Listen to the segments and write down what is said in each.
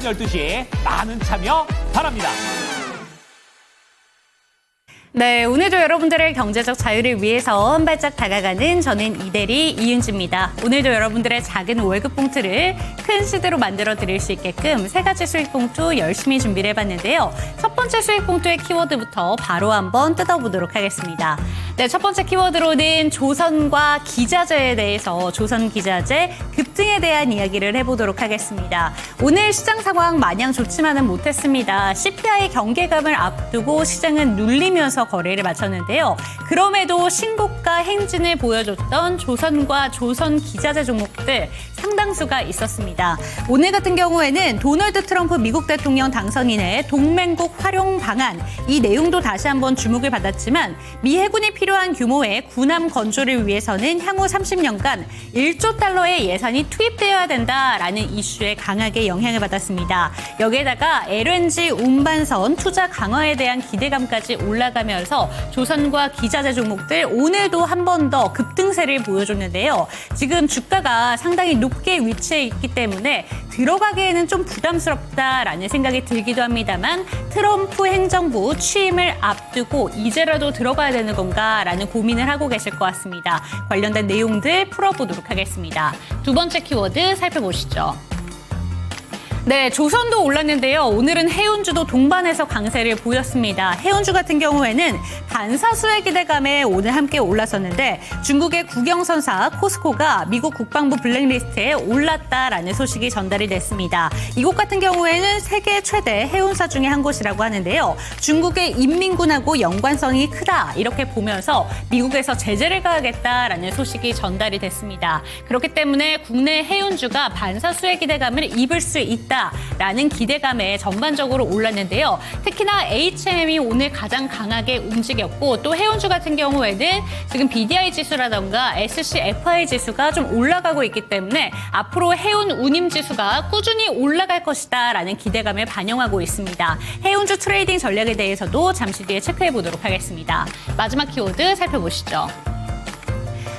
오전 12시 많은 참여 바랍니다. 네, 오늘도 여러분들의 경제적 자유를 위해서 한 발짝 다가가는 저는 이대리 이윤지입니다. 오늘도 여러분들의 작은 월급 봉투를 큰 시대로 만들어 드릴 수 있게끔 세 가지 수익 봉투 열심히 준비를 해봤는데요. 첫 번째 수익 봉투의 키워드부터 바로 한번 뜯어보도록 하겠습니다. 네, 첫 번째 키워드로는 조선과 기자재에 대해서 조선 기자재 급등에 대한 이야기를 해보도록 하겠습니다. 오늘 시장 상황 마냥 좋지만은 못했습니다. CPI 경계감을 앞두고 시장은 눌리면서 거래를 마쳤는데요. 그럼에도 신고가 행진을 보여줬던 조선과 조선 기자재 종목들 상당수가 있었습니다. 오늘 같은 경우에는 도널드 트럼프 미국 대통령 당선인의 동맹국 활용 방안, 이 내용도 다시 한번 주목을 받았지만 미 해군이 필요한 규모의 군함 건조를 위해서는 향후 30년간 1조 달러의 예산이 투입되어야 된다라는 이슈에 강하게 영향을 받았습니다. 여기에다가 LNG 운반선 투자 강화에 대한 기대감까지 올라가면서 조선과 기자재 종목들 오늘도 한 번 더 급등세를 보여줬는데요. 지금 주가가 상당히 높게 위치해 있기 때문에 들어가기에는 좀 부담스럽다라는 생각이 들기도 합니다만 트럼프 행정부 취임을 앞두고 이제라도 들어가야 되는 건가라는 고민을 하고 계실 것 같습니다. 관련된 내용들 풀어보도록 하겠습니다. 두 번째 키워드 살펴보시죠. 네, 조선도 올랐는데요. 오늘은 해운주도 동반해서 강세를 보였습니다. 해운주 같은 경우에는 반사수의 기대감에 오늘 함께 올랐었는데 중국의 국영선사 코스코가 미국 국방부 블랙리스트에 올랐다라는 소식이 전달이 됐습니다. 이곳 같은 경우에는 세계 최대 해운사 중에 한 곳이라고 하는데요. 중국의 인민군하고 연관성이 크다 이렇게 보면서 미국에서 제재를 가하겠다라는 소식이 전달이 됐습니다. 그렇기 때문에 국내 해운주가 반사수의 기대감을 입을 수 있다. 라는 기대감에 전반적으로 올랐는데요. 특히나 HM이 오늘 가장 강하게 움직였고 또 해운주 같은 경우에는 지금 BDI 지수라던가 SCFI 지수가 좀 올라가고 있기 때문에 앞으로 해운 운임 지수가 꾸준히 올라갈 것이다 라는 기대감을 반영하고 있습니다. 해운주 트레이딩 전략에 대해서도 잠시 뒤에 체크해 보도록 하겠습니다. 마지막 키워드 살펴보시죠.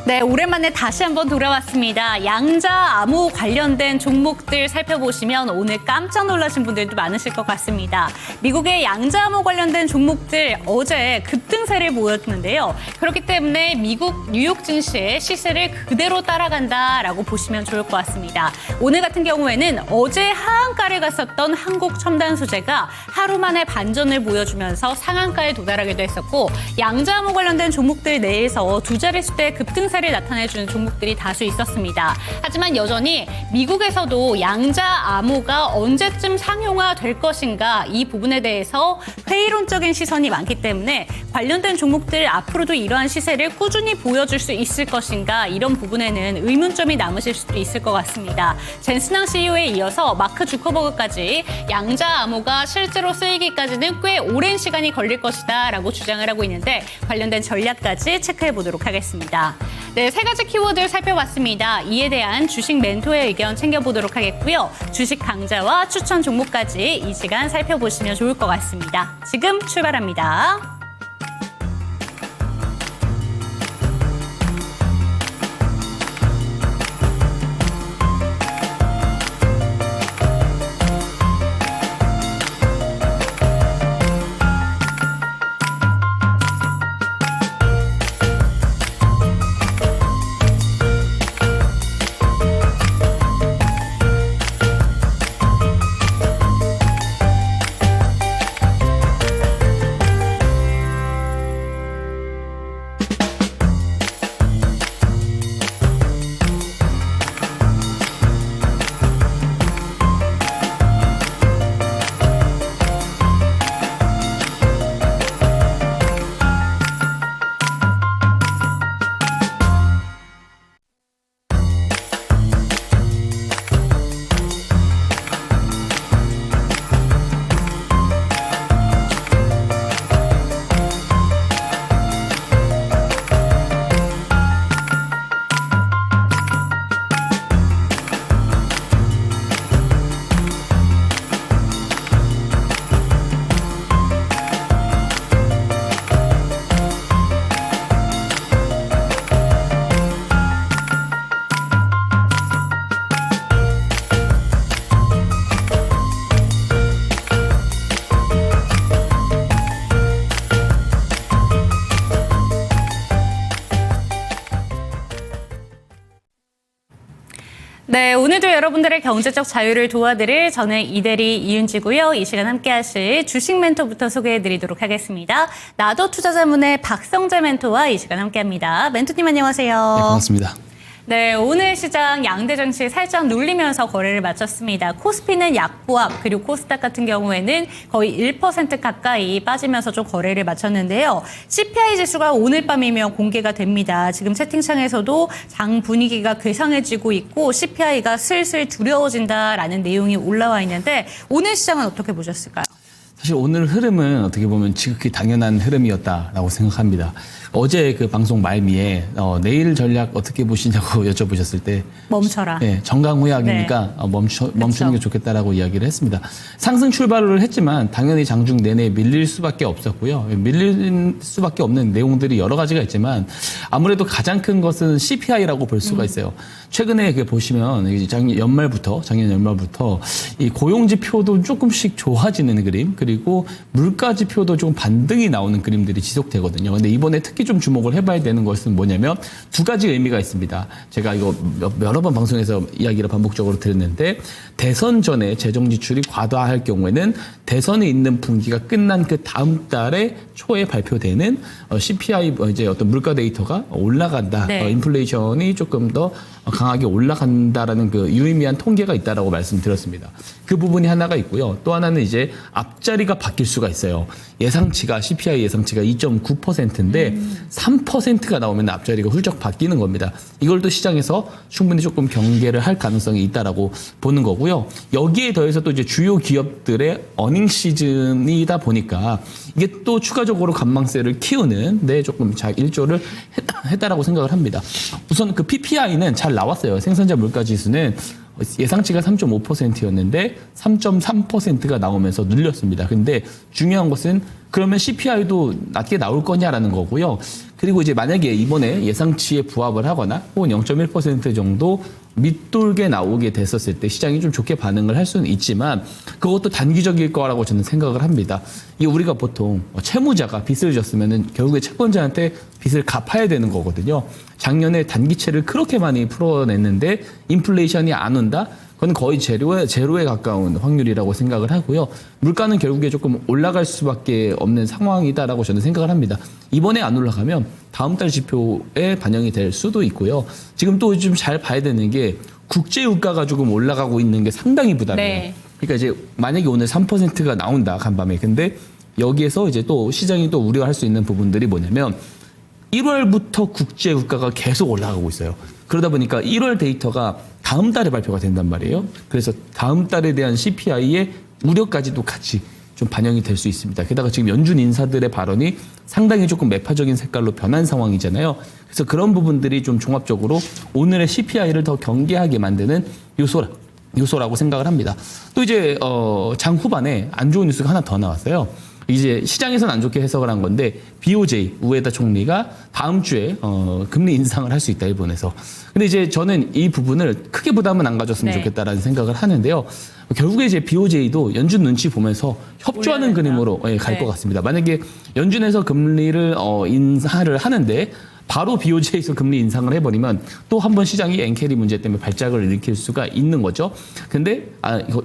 네, 오랜만에 다시 한번 돌아왔습니다. 양자, 암호 관련된 종목들 살펴보시면 오늘 깜짝 놀라신 분들도 많으실 것 같습니다. 미국의 양자, 암호 관련된 종목들 어제 급등세를 보였는데요. 그렇기 때문에 미국 뉴욕 증시의 시세를 그대로 따라간다라고 보시면 좋을 것 같습니다. 오늘 같은 경우에는 어제 하한가를 갔었던 한국첨단소재가 하루 만에 반전을 보여주면서 상한가에 도달하기도 했었고 양자, 암호 관련된 종목들 내에서 두 자릿수대 급등세 를 나타내주는 종목들이 다수 있었습니다. 하지만 여전히 미국에서도 양자 암호가 언제쯤 상용화될 것인가 이 부분에 대해서 회의론적인 시선이 많기 때문에 관련된 종목들 앞으로도 이러한 시세를 꾸준히 보여줄 수 있을 것인가 이런 부분에는 의문점이 남으실 수도 있을 것 같습니다. 젠스낭 CEO에 이어서 마크 주커버그까지 양자 암호가 실제로 쓰이기까지는 꽤 오랜 시간이 걸릴 것이다 라고 주장을 하고 있는데 관련된 전략까지 체크해 보도록 하겠습니다. 네, 세 가지 키워드를 살펴봤습니다. 이에 대한 주식 멘토의 의견 챙겨보도록 하겠고요. 주식 강좌와 추천 종목까지 이 시간 살펴보시면 좋을 것 같습니다. 지금 출발합니다. 네, 오늘도 여러분들의 경제적 자유를 도와드릴 저는 이대리 이윤지고요. 이 시간 함께 하실 주식 멘토부터 소개해드리도록 하겠습니다. 나도 투자자문의 박성재 멘토와 이 시간 함께합니다. 멘토님 안녕하세요. 네, 반갑습니다. 네, 오늘 시장 양대 증시 살짝 눌리면서 거래를 마쳤습니다. 코스피는 약보합, 그리고 코스닥 같은 경우에는 거의 1% 가까이 빠지면서 좀 거래를 마쳤는데요. CPI 지수가 오늘 밤이면 공개가 됩니다. 지금 채팅창에서도 장 분위기가 괴상해지고 있고 CPI가 슬슬 두려워진다라는 내용이 올라와 있는데 오늘 시장은 어떻게 보셨을까요? 사실 오늘 흐름은 어떻게 보면 지극히 당연한 흐름이었다라고 생각합니다. 어제 그 방송 말미에 내일 전략 어떻게 보시냐고 여쭤보셨을 때 멈춰라. 네, 정강후약이니까 네. 멈추는 게 좋겠다라고 이야기를 했습니다. 상승 출발을 했지만 당연히 장중 내내 밀릴 수밖에 없었고요. 밀릴 수밖에 없는 내용들이 여러 가지가 있지만 아무래도 가장 큰 것은 CPI라고 볼 수가 있어요. 최근에 그 보시면 작년 연말부터 이 고용 지표도 조금씩 좋아지는 그림, 그리고 물가 지표도 좀 반등이 나오는 그림들이 지속되거든요. 근데 이번에 특히 좀 주목을 해봐야 되는 것은 뭐냐면 두 가지 의미가 있습니다. 제가 이거 여러 번 방송에서 이야기를 반복적으로 드렸는데 대선 전에 재정 지출이 과다할 경우에는 대선이 있는 분기가 끝난 그 다음 달에 초에 발표되는 CPI 이제 어떤 물가 데이터가 올라간다. 네. 인플레이션이 조금 더 강하게 올라간다라는 그 유의미한 통계가 있다라고 말씀드렸습니다. 그 부분이 하나가 있고요. 또 하나는 이제 앞자리가 바뀔 수가 있어요. 예상치가 CPI 예상치가 2.9%인데 3%가 나오면 앞자리가 훌쩍 바뀌는 겁니다. 이걸 또 시장에서 충분히 조금 경계를 할 가능성이 있다라고 보는 거고요. 여기에 더해서 또 이제 주요 기업들의 어닝 시즌이다 보니까 이게 또 추가적으로 관망세를 키우는 데 조금 잘 일조를 했다라고 생각을 합니다. 우선 그 PPI는 잘 나왔어요. 생산자 물가 지수는 예상치가 3.5%였는데 3.3%가 나오면서 눌렸습니다. 근데 중요한 것은 그러면 CPI도 낮게 나올 거냐라는 거고요. 그리고 이제 만약에 이번에 예상치에 부합을 하거나 혹은 0.1% 정도 밑돌게 나오게 됐었을 때 시장이 좀 좋게 반응을 할 수는 있지만 그것도 단기적일 거라고 저는 생각을 합니다. 이게 우리가 보통 채무자가 빚을 졌으면은 결국에 채권자한테 빚을 갚아야 되는 거거든요. 작년에 단기채를 그렇게 많이 풀어냈는데 인플레이션이 안 온다? 그건 거의 제로에 가까운 확률이라고 생각을 하고요. 물가는 결국에 조금 올라갈 수밖에 없는 상황이다라고 저는 생각을 합니다. 이번에 안 올라가면 다음 달 지표에 반영이 될 수도 있고요. 지금 또 좀 잘 봐야 되는 게 국제 유가가 조금 올라가고 있는 게 상당히 부담이에요. 네. 그러니까 이제 만약에 오늘 3%가 나온다 간밤에. 근데 여기에서 이제 또 시장이 또 우려할 수 있는 부분들이 뭐냐면 1월부터 국제 유가가 계속 올라가고 있어요. 그러다 보니까 1월 데이터가 다음 달에 발표가 된단 말이에요. 그래서 다음 달에 대한 CPI의 우려까지도 같이 좀 반영이 될 수 있습니다. 게다가 지금 연준 인사들의 발언이 상당히 조금 매파적인 색깔로 변한 상황이잖아요. 그래서 그런 부분들이 좀 종합적으로 오늘의 CPI를 더 경계하게 만드는 요소라고 생각을 합니다. 또 이제 장 후반에 안 좋은 뉴스가 하나 더 나왔어요. 이제 시장에서는 안 좋게 해석을 한 건데 BOJ 우에다 총리가 다음 주에 금리 인상을 할 수 있다, 일본에서. 근데 이제 저는 이 부분을 크게 부담은 안 가졌으면 네. 좋겠다라는 생각을 하는데요. 결국에 이제 BOJ도 연준 눈치 보면서 협조하는 그림으로 갈 것 네. 같습니다. 만약에 연준에서 금리를 인하를 하는데 바로 BOJ에서 금리 인상을 해버리면 또 한 번 시장이 엔캐리 문제 때문에 발작을 일으킬 수가 있는 거죠. 근데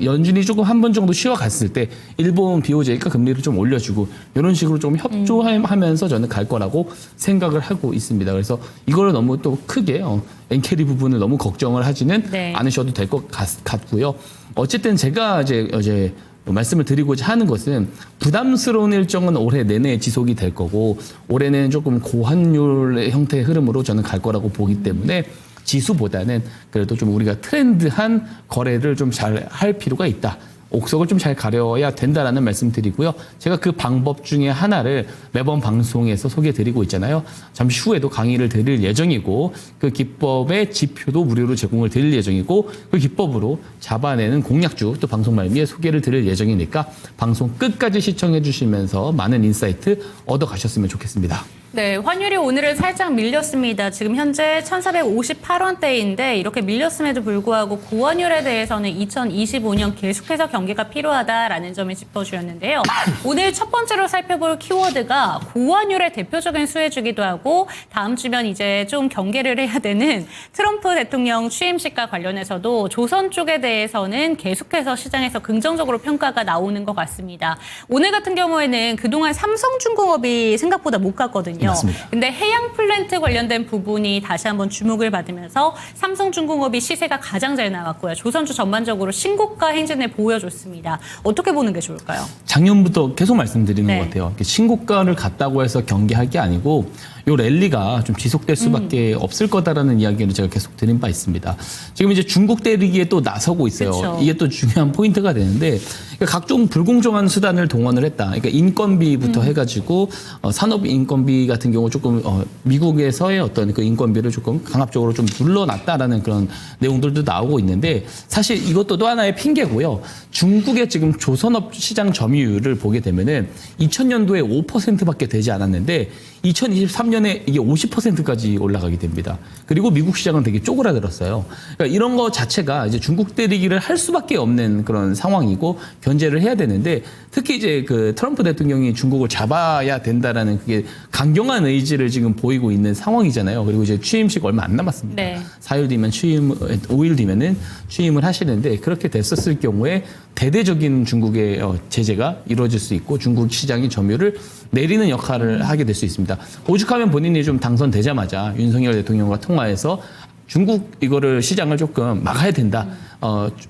연준이 조금 한 번 정도 쉬어갔을 때 일본 BOJ가 금리를 좀 올려주고 이런 식으로 좀 협조하면서 저는 갈 거라고 생각을 하고 있습니다. 그래서 이걸 너무 또 크게 엔캐리 부분을 너무 걱정을 하지는 네. 않으셔도 될 것 같고요. 어쨌든 제가 어제 말씀을 드리고자 하는 것은 부담스러운 일정은 올해 내내 지속이 될 거고 올해는 조금 고환율의 형태의 흐름으로 저는 갈 거라고 보기 때문에 지수보다는 그래도 좀 우리가 트렌드한 거래를 좀 잘 할 필요가 있다. 옥석을 좀 잘 가려야 된다라는 말씀 드리고요. 제가 그 방법 중에 하나를 매번 방송에서 소개해드리고 있잖아요. 잠시 후에도 강의를 드릴 예정이고 그 기법의 지표도 무료로 제공을 드릴 예정이고 그 기법으로 잡아내는 공략주 또 방송 말미에 소개를 드릴 예정이니까 방송 끝까지 시청해 주시면서 많은 인사이트 얻어가셨으면 좋겠습니다. 네, 환율이 오늘은 살짝 밀렸습니다. 지금 현재 1,458원대인데 이렇게 밀렸음에도 불구하고 고환율에 대해서는 2025년 계속해서 경계가 필요하다라는 점을 짚어주셨는데요. 오늘 첫 번째로 살펴볼 키워드가 고환율의 대표적인 수혜주기도 하고 다음 주면 이제 좀 경계를 해야 되는 트럼프 대통령 취임식과 관련해서도 조선 쪽에 대해서는 계속해서 시장에서 긍정적으로 평가가 나오는 것 같습니다. 오늘 같은 경우에는 그동안 삼성중공업이 생각보다 못 갔거든요. 맞습니다. 근데 해양 플랜트 관련된 부분이 다시 한번 주목을 받으면서 삼성중공업이 시세가 가장 잘 나왔고요. 조선주 전반적으로 신고가 행진을 보여줬습니다. 어떻게 보는 게 좋을까요? 작년부터 계속 말씀드리는 네. 것 같아요. 신고가를 갔다고 해서 경계할 게 아니고 이 랠리가 좀 지속될 수밖에 없을 거다라는 이야기를 제가 계속 드린 바 있습니다. 지금 이제 중국 대리기에 또 나서고 있어요. 그쵸. 이게 또 중요한 포인트가 되는데 그러니까 각종 불공정한 수단을 동원을 했다. 그러니까 인건비부터 해가지고 산업 인건비 같은 경우 조금 미국에서의 어떤 그 인건비를 조금 강압적으로 좀 눌러놨다라는 그런 내용들도 나오고 있는데 사실 이것도 또 하나의 핑계고요. 중국의 지금 조선업 시장 점유율을 보게 되면은 2000년도에 5%밖에 되지 않았는데 2023년에 이게 50%까지 올라가게 됩니다. 그리고 미국 시장은 되게 쪼그라들었어요. 그러니까 이런 거 자체가 이제 중국 때리기를 할 수밖에 없는 그런 상황이고 견제를 해야 되는데 특히 이제 그 트럼프 대통령이 중국을 잡아야 된다라는 그게 강경한 의지를 지금 보이고 있는 상황이잖아요. 그리고 이제 취임식 얼마 안 남았습니다. 네. 4일 뒤면 5일 뒤면은 취임을 하시는데 그렇게 됐었을 경우에 대대적인 중국의 제재가 이루어질 수 있고 중국 시장의 점유율을 내리는 역할을 하게 될 수 있습니다. 오죽하면 본인이 좀 당선되자마자 윤석열 대통령과 통화해서 중국 이거를 시장을 조금 막아야 된다.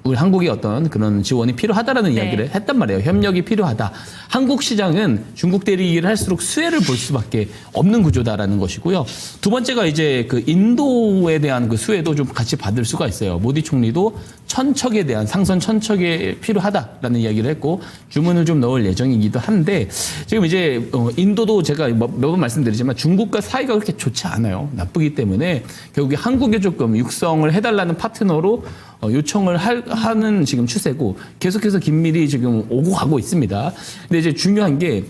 우리 한국의 어떤 그런 지원이 필요하다라는 이야기를 했단 말이에요. 협력이 필요하다. 한국 시장은 중국 대리기를 할수록 수혜를 볼 수밖에 없는 구조다라는 것이고요. 두 번째가 이제 그 인도에 대한 그 수혜도 좀 같이 받을 수가 있어요. 모디 총리도 천척에 대한 상선 천척에 필요하다라는 이야기를 했고 주문을 좀 넣을 예정이기도 한데 지금 이제 인도도 제가 몇 번 말씀드리지만 중국과 사이가 그렇게 좋지 않아요. 나쁘기 때문에 결국에 한국에 조금 육성을 해달라는 파트너로 요청을 하는 지금 추세고 계속해서 긴밀히 지금 오고 가고 있습니다. 근데 이제 중요한 게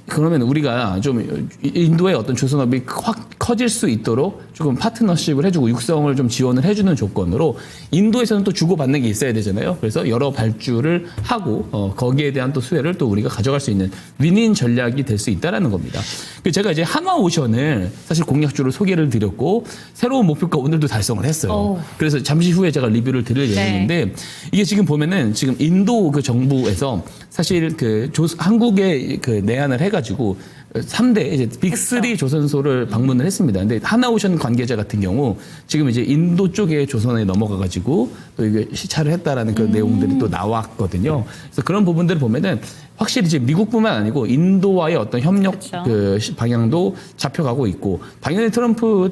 그러면 우리가 좀 인도의 어떤 조선업이 확 커질 수 있도록 조금 파트너십을 해주고 육성을 좀 지원을 해주는 조건으로 인도에서는 또 주고받는 게 있어야 되잖아요. 그래서 여러 발주를 하고 거기에 대한 또 수혜를 또 우리가 가져갈 수 있는 윈윈 전략이 될 수 있다라는 겁니다. 제가 이제 한화오션을 사실 공약주를 소개를 드렸고 새로운 목표가 오늘도 달성을 했어요. 그래서 잠시 후에 제가 리뷰를 드릴 예정인데 이게 지금 보면은 지금 인도 그 정부에서 사실 그 한국에 그 내한을 해가지고 3대 이제 빅3 조선소를 방문을 했습니다. 근데 하나오션 관계자 같은 경우 지금 이제 인도 쪽에 조선에 넘어가가지고 또 이게 시찰을 했다라는 그 내용들이 또 나왔거든요. 그래서 그런 부분들을 보면은 확실히 이제 미국뿐만 아니고 인도와의 어떤 협력 그 방향도 잡혀가고 있고 당연히 트럼프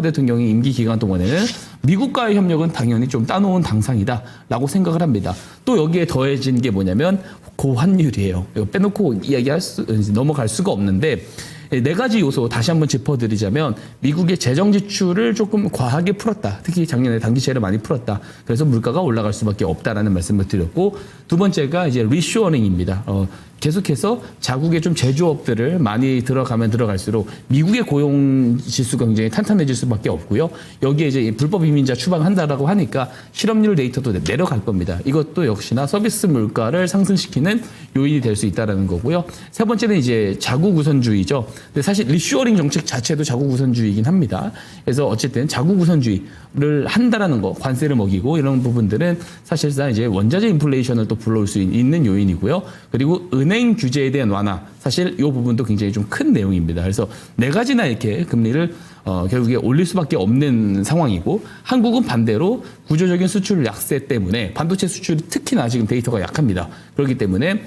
대통령이 임기 기간 동안에는 미국과의 협력은 당연히 좀 따놓은 당상이다라고 생각을 합니다. 또 여기에 더해진 게 뭐냐면 고환율이에요. 이거 빼놓고 넘어갈 수가 없는데 네 가지 요소 다시 한번 짚어드리자면 미국의 재정 지출을 조금 과하게 풀었다. 특히 작년에 단기채를 많이 풀었다. 그래서 물가가 올라갈 수밖에 없다라는 말씀을 드렸고 두 번째가 이제 리쇼어링입니다. 계속해서 자국의 좀 제조업들을 많이 들어갈수록 미국의 고용 지수가 굉장히 탄탄해질 수밖에 없고요. 여기에 이제 불법 이민자 추방한다라고 하니까 실업률 데이터도 내려갈 겁니다. 이것도 역시나 서비스 물가를 상승시키는 요인이 될 수 있다라는 거고요. 세 번째는 이제 자국 우선주의죠. 근데 사실 리쇼어링 정책 자체도 자국 우선주의이긴 합니다. 그래서 어쨌든 자국 우선주의를 한다라는 거, 관세를 먹이고 이런 부분들은 사실상 이제 원자재 인플레이션을 또 불러올 수 있는 요인이고요. 그리고 은행 규제에 대한 완화, 사실 이 부분도 굉장히 좀 큰 내용입니다. 그래서 네 가지나 이렇게 금리를 결국에 올릴 수밖에 없는 상황이고 한국은 반대로 구조적인 수출 약세 때문에 반도체 수출이 특히나 지금 데이터가 약합니다. 그렇기 때문에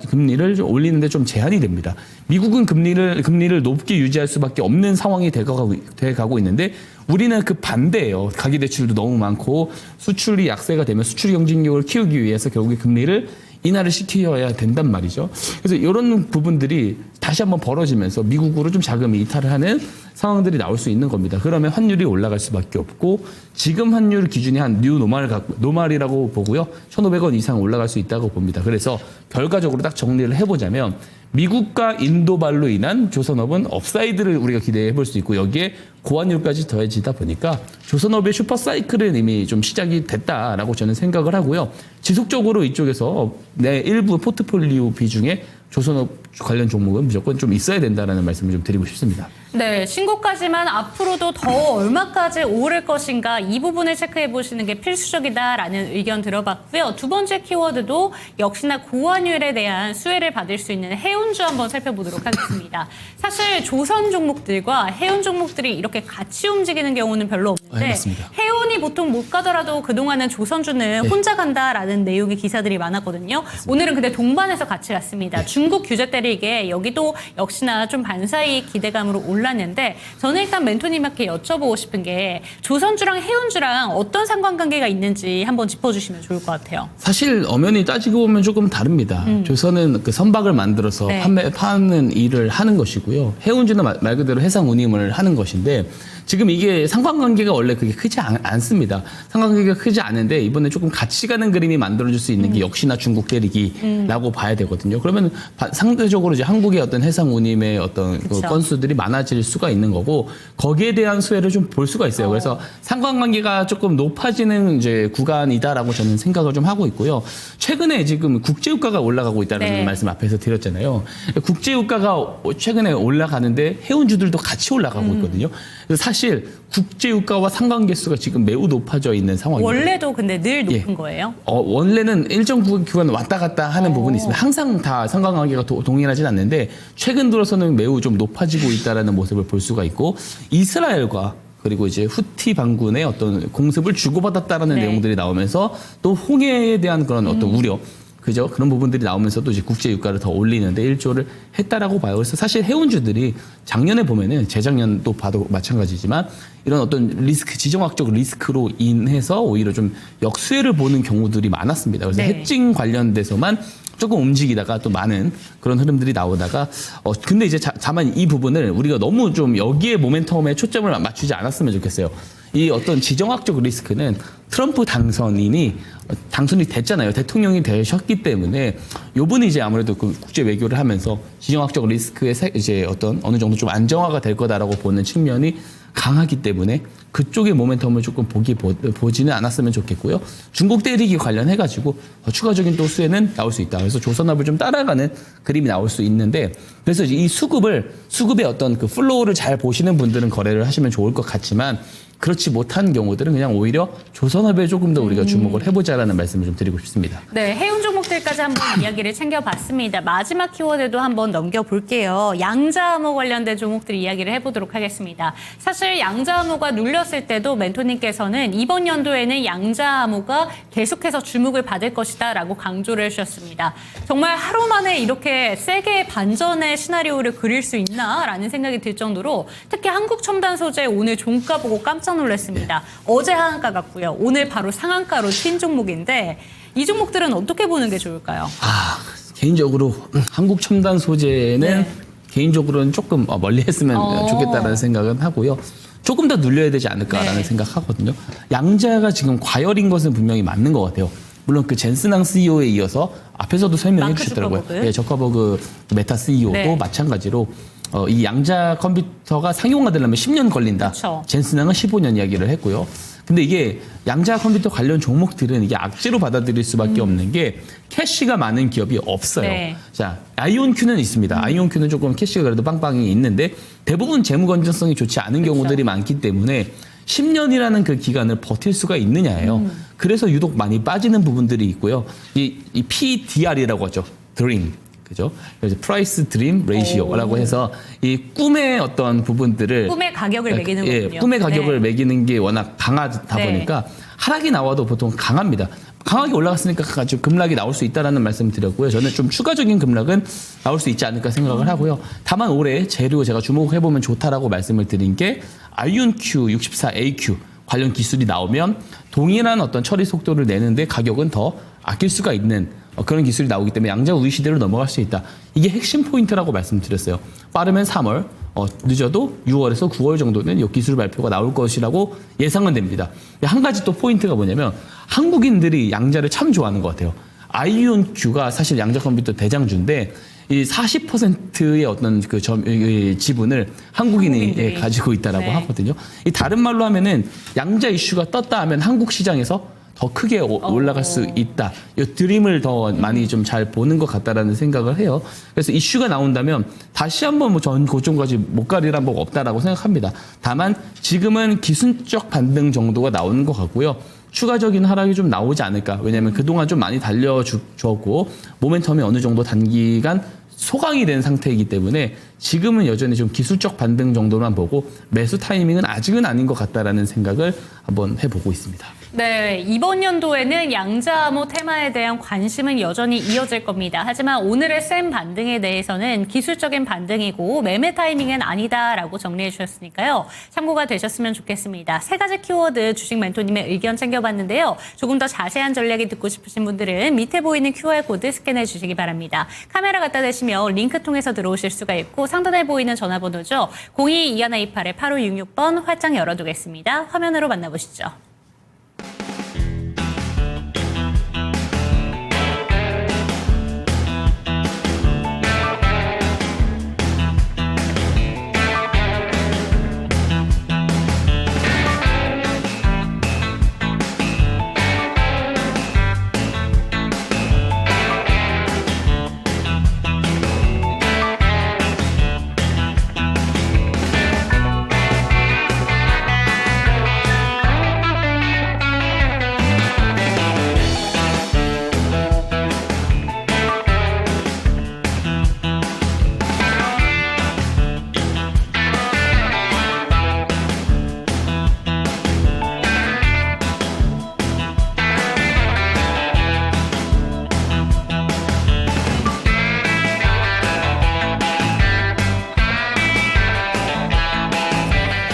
금리를 좀 올리는데 좀 제한이 됩니다. 미국은 금리를 높게 유지할 수밖에 없는 상황이 돼가고 있는데 우리는 그 반대예요. 가계대출도 너무 많고 수출이 약세가 되면 수출 경쟁력을 키우기 위해서 결국에 금리를 인하를 시켜야 된단 말이죠. 그래서 이런 부분들이 다시 한번 벌어지면서 미국으로 좀 자금이 이탈을 하는 상황들이 나올 수 있는 겁니다. 그러면 환율이 올라갈 수밖에 없고 지금 환율 기준이 한 뉴 노말이라고 보고요. 1,500원 이상 올라갈 수 있다고 봅니다. 그래서 결과적으로 딱 정리를 해보자면 미국과 인도발로 인한 조선업은 업사이드를 우리가 기대해 볼 수 있고 여기에 고환율까지 더해지다 보니까 조선업의 슈퍼사이클은 이미 좀 시작이 됐다라고 저는 생각을 하고요. 지속적으로 이쪽에서 내 일부 포트폴리오 비중에 조선업 관련 종목은 무조건 좀 있어야 된다라는 말씀을 좀 드리고 싶습니다. 네, 신고가지만 앞으로도 더 얼마까지 오를 것인가 이 부분을 체크해 보시는 게 필수적이다라는 의견 들어봤고요. 두 번째 키워드도 역시나 고환율에 대한 수혜를 받을 수 있는 해운주 한번 살펴보도록 하겠습니다. 사실 조선 종목들과 해운 종목들이 이렇게 같이 움직이는 경우는 별로 없는데 맞습니다. 해운이 보통 못 가더라도 그동안은 조선주는 혼자 간다라는 내용의 기사들이 많았거든요. 오늘은 근데 동반해서 같이 갔습니다. 중국 규제 때리게 여기도 역시나 좀 반사이 기대감으로 올랐는데 저는 일단 멘토님한테 여쭤보고 싶은 게 조선주랑 해운주랑 어떤 상관관계가 있는지 한번 짚어주시면 좋을 것 같아요. 사실 엄연히 따지고 보면 조금 다릅니다. 조선은 그 선박을 만들어서 네. 파는 일을 하는 것이고요. 해운주는 말 그대로 해상 운임을 하는 것인데 지금 이게 상관관계가 원래 그게 크지 않습니다. 상관관계가 크지 않은데 이번에 조금 같이 가는 그림이 만들어질 수 있는 게 역시나 중국 대리기라고 봐야 되거든요. 그러면 상대적으로 이제 한국의 어떤 해상 운임의 어떤 그 그쵸. 건수들이 많아질 수가 있는 거고 거기에 대한 수혜를 좀 볼 수가 있어요. 그래서 상관관계가 조금 높아지는 이제 구간이다라고 저는 생각을 좀 하고 있고요. 최근에 지금 국제유가가 올라가고 있다는 네. 말씀 앞에서 드렸잖아요. 국제유가가 최근에 올라가는데 해운주들도 같이 올라가고 있거든요. 그래서 사실 국제유가와 상관계수가 지금 매우 높아져 있는 상황입니다. 원래도 근데 늘 높은 예. 거예요? 원래는 일정 구간 왔다 갔다 하는 부분이 있습니다. 항상 다 상관관계가 동일하진 않는데 최근 들어서는 매우 좀 높아지고 있다라는 모습을 볼 수가 있고 이스라엘과 그리고 이제 후티 반군의 어떤 공습을 주고받았다라는 네. 내용들이 나오면서 또 홍해에 대한 그런 어떤 우려 그죠? 그런 부분들이 나오면서도 이제 국제 유가를 더 올리는데 일조를 했다라고 봐요. 그래서 사실 해운주들이 작년에 보면은 재작년도 봐도 마찬가지지만 이런 어떤 리스크, 지정학적 리스크로 인해서 오히려 좀 역수혜를 보는 경우들이 많았습니다. 그래서 네. 해칭 관련돼서만 조금 움직이다가 또 많은 그런 흐름들이 나오다가 근데 이제 다만 이 부분을 우리가 너무 좀 여기에 모멘텀에 초점을 맞추지 않았으면 좋겠어요. 이 어떤 지정학적 리스크는 트럼프 당선인이 당선이 됐잖아요. 대통령이 되셨기 때문에 요번에 이제 아무래도 그 국제 외교를 하면서 지정학적 리스크의 이제 어떤 어느 정도 좀 안정화가 될 거다라고 보는 측면이 강하기 때문에 그쪽의 모멘텀을 조금 보지는 않았으면 좋겠고요. 중국 대리기 관련해가지고 추가적인 또 수혜는 나올 수 있다. 그래서 조선업을 좀 따라가는 그림이 나올 수 있는데 그래서 이 수급의 어떤 그 플로우를 잘 보시는 분들은 거래를 하시면 좋을 것 같지만 그렇지 못한 경우들은 그냥 오히려 조선업에 조금 더 우리가 주목을 해보자라는 말씀을 좀 드리고 싶습니다. 네, 해운 종목들까지 한번 이야기를 챙겨봤습니다. 마지막 키워드도 한번 넘겨볼게요. 양자암호 관련된 종목들 이야기를 해보도록 하겠습니다. 사실 양자암호가 눌렸을 때도 멘토님께서는 이번 연도에는 양자암호가 계속해서 주목을 받을 것이다 라고 강조를 해주셨습니다. 정말 하루 만에 이렇게 세게 반전의 시나리오를 그릴 수 있나 라는 생각이 들 정도로 특히 한국첨단소재 오늘 종가 보고 깜짝 놀랐습니다. 어제 하한가 같고요. 오늘 바로 상한가로 튄 종목인데 이 종목들은 어떻게 보는 게 좋을까요? 개인적으로 한국 첨단 소재는 네. 개인적으로는 조금 멀리 했으면 좋겠다라는 생각은 하고요. 조금 더 눌려야 되지 않을까라는 네. 생각하거든요. 양자가 지금 과열인 것은 분명히 맞는 것 같아요. 물론 그 젠스낭 CEO에 이어서 앞에서도 설명해 마크 주셨더라고요. zuckerberg. 네, 저커버그 메타 CEO도 네. 마찬가지로 이 양자 컴퓨터가 상용화되려면 10년 걸린다. 그쵸. 젠스낭은 15년 이야기를 했고요. 근데 이게 양자 컴퓨터 관련 종목들은 이게 악재로 받아들일 수밖에 없는 게 캐시가 많은 기업이 없어요. 네. 자, 아이온큐는 있습니다. 아이온큐는 조금 캐시가 그래도 빵빵이 있는데 대부분 재무 건전성이 좋지 않은 경우들이 많기 때문에 10년이라는 그 기간을 버틸 수가 있느냐예요. 그래서 유독 많이 빠지는 부분들이 있고요. 이 PDR이라고 하죠. 드림. 그죠? 그래서 프라이스 드림 레이시오라고 해서 이 꿈의 어떤 부분들을 꿈의 가격을 매기는 거군요. 꿈의 가격을 네. 매기는 게 워낙 강하다 네. 보니까 하락이 나와도 보통 강합니다. 강하게 올라갔으니까 아주 급락이 나올 수 있다라는 말씀을 드렸고요. 저는 좀 추가적인 급락은 나올 수 있지 않을까 생각을 하고요. 다만 올해 재료 제가 주목해보면 좋다라고 말씀을 드린 게 아이온Q 64AQ 관련 기술이 나오면 동일한 어떤 처리 속도를 내는데 가격은 더 아낄 수가 있는 그런 기술이 나오기 때문에 양자 우위 시대로 넘어갈 수 있다. 이게 핵심 포인트라고 말씀드렸어요. 빠르면 3월, 늦어도 6월에서 9월 정도는 이 기술 발표가 나올 것이라고 예상은 됩니다. 한 가지 또 포인트가 뭐냐면 한국인들이 양자를 참 좋아하는 것 같아요. 아이온Q가 사실 양자 컴퓨터 대장주인데 이 40%의 어떤 그 지분을 한국인이 한국인들이. 가지고 있다라고 네. 하거든요. 이 다른 말로 하면은 양자 이슈가 떴다 하면 한국 시장에서 더 크게 올라갈 수 있다. 이 드림을 더 많이 좀 잘 보는 것 같다라는 생각을 해요. 그래서 이슈가 나온다면 다시 한번 뭐 전 고점까지 못 가리란 법 없다라고 생각합니다. 다만 지금은 기술적 반등 정도가 나오는 것 같고요. 추가적인 하락이 좀 나오지 않을까. 왜냐하면 그동안 좀 많이 달려주었고 모멘텀이 어느 정도 단기간 소강이 된 상태이기 때문에 지금은 여전히 좀 기술적 반등 정도만 보고 매수 타이밍은 아직은 아닌 것 같다라는 생각을 한번 해보고 있습니다. 네, 이번 연도에는 양자암호 테마에 대한 관심은 여전히 이어질 겁니다. 하지만 오늘의 센 반등에 대해서는 기술적인 반등이고 매매 타이밍은 아니다라고 정리해 주셨으니까요. 참고가 되셨으면 좋겠습니다. 세 가지 키워드 주식 멘토님의 의견 챙겨봤는데요. 조금 더 자세한 전략이 듣고 싶으신 분들은 밑에 보이는 QR코드 스캔해 주시기 바랍니다. 카메라 갖다 대시면 링크 통해서 들어오실 수가 있고 상단에 보이는 전화번호죠. 02-2128-8566번 활짝 열어두겠습니다. 화면으로 만나보시죠.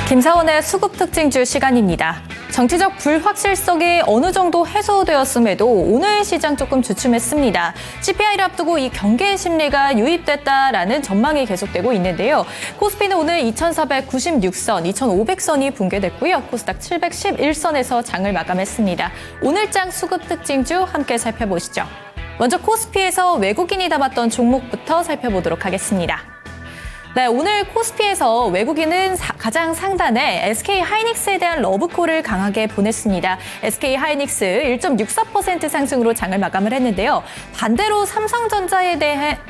김사원의 수급 특징주 시간입니다. 정치적 불확실성이 어느 정도 해소되었음에도 오늘 시장 조금 주춤했습니다. CPI를 앞두고 이 경계 심리가 유입됐다라는 전망이 계속되고 있는데요. 코스피는 오늘 2,496선, 2,500선이 붕괴됐고요. 코스닥 711선에서 장을 마감했습니다. 오늘장 수급 특징주 함께 살펴보시죠. 먼저 코스피에서 외국인이 담았던 종목부터 살펴보도록 하겠습니다. 네, 오늘 코스피에서 외국인은 가장 상단에 SK하이닉스에 대한 러브콜을 강하게 보냈습니다. SK하이닉스 1.64% 상승으로 장을 마감을 했는데요. 반대로 삼성전자에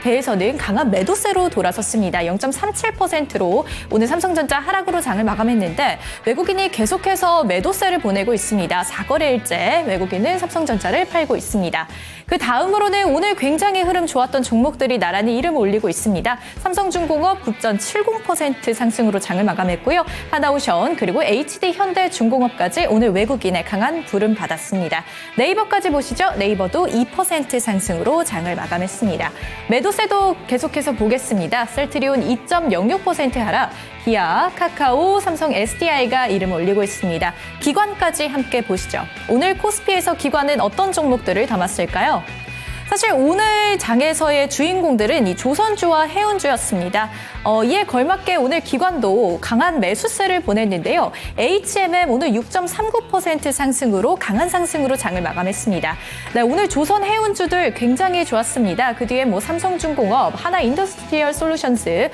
대해서는 강한 매도세로 돌아섰습니다. 0.37%로 오늘 삼성전자 하락으로 장을 마감했는데 외국인이 계속해서 매도세를 보내고 있습니다. 4거래일째 외국인은 삼성전자를 팔고 있습니다. 그 다음으로는 오늘 굉장히 흐름 좋았던 종목들이 나란히 이름을 올리고 있습니다. 삼성중공업 9.70% 상승으로 장을 마감했고요. 하나오션 그리고 HD현대중공업까지 오늘 외국인의 강한 부름 받았습니다. 네이버까지 보시죠. 네이버도 2% 상승으로 장을 마감했습니다. 매도세도 계속해서 보겠습니다. 셀트리온 2.06% 하락, 기아, 카카오, 삼성 SDI가 이름 올리고 있습니다. 기관까지 함께 보시죠. 오늘 코스피에서 기관은 어떤 종목들을 담았을까요? 사실 오늘 장에서의 주인공들은 이 조선주와 해운주였습니다. 이에 걸맞게 오늘 기관도 강한 매수세를 보냈는데요. HMM 오늘 6.39% 상승으로 강한 상승으로 장을 마감했습니다. 네, 오늘 조선 해운주들 굉장히 좋았습니다. 그 뒤에 뭐 삼성중공업, 하나인더스트리얼 솔루션스,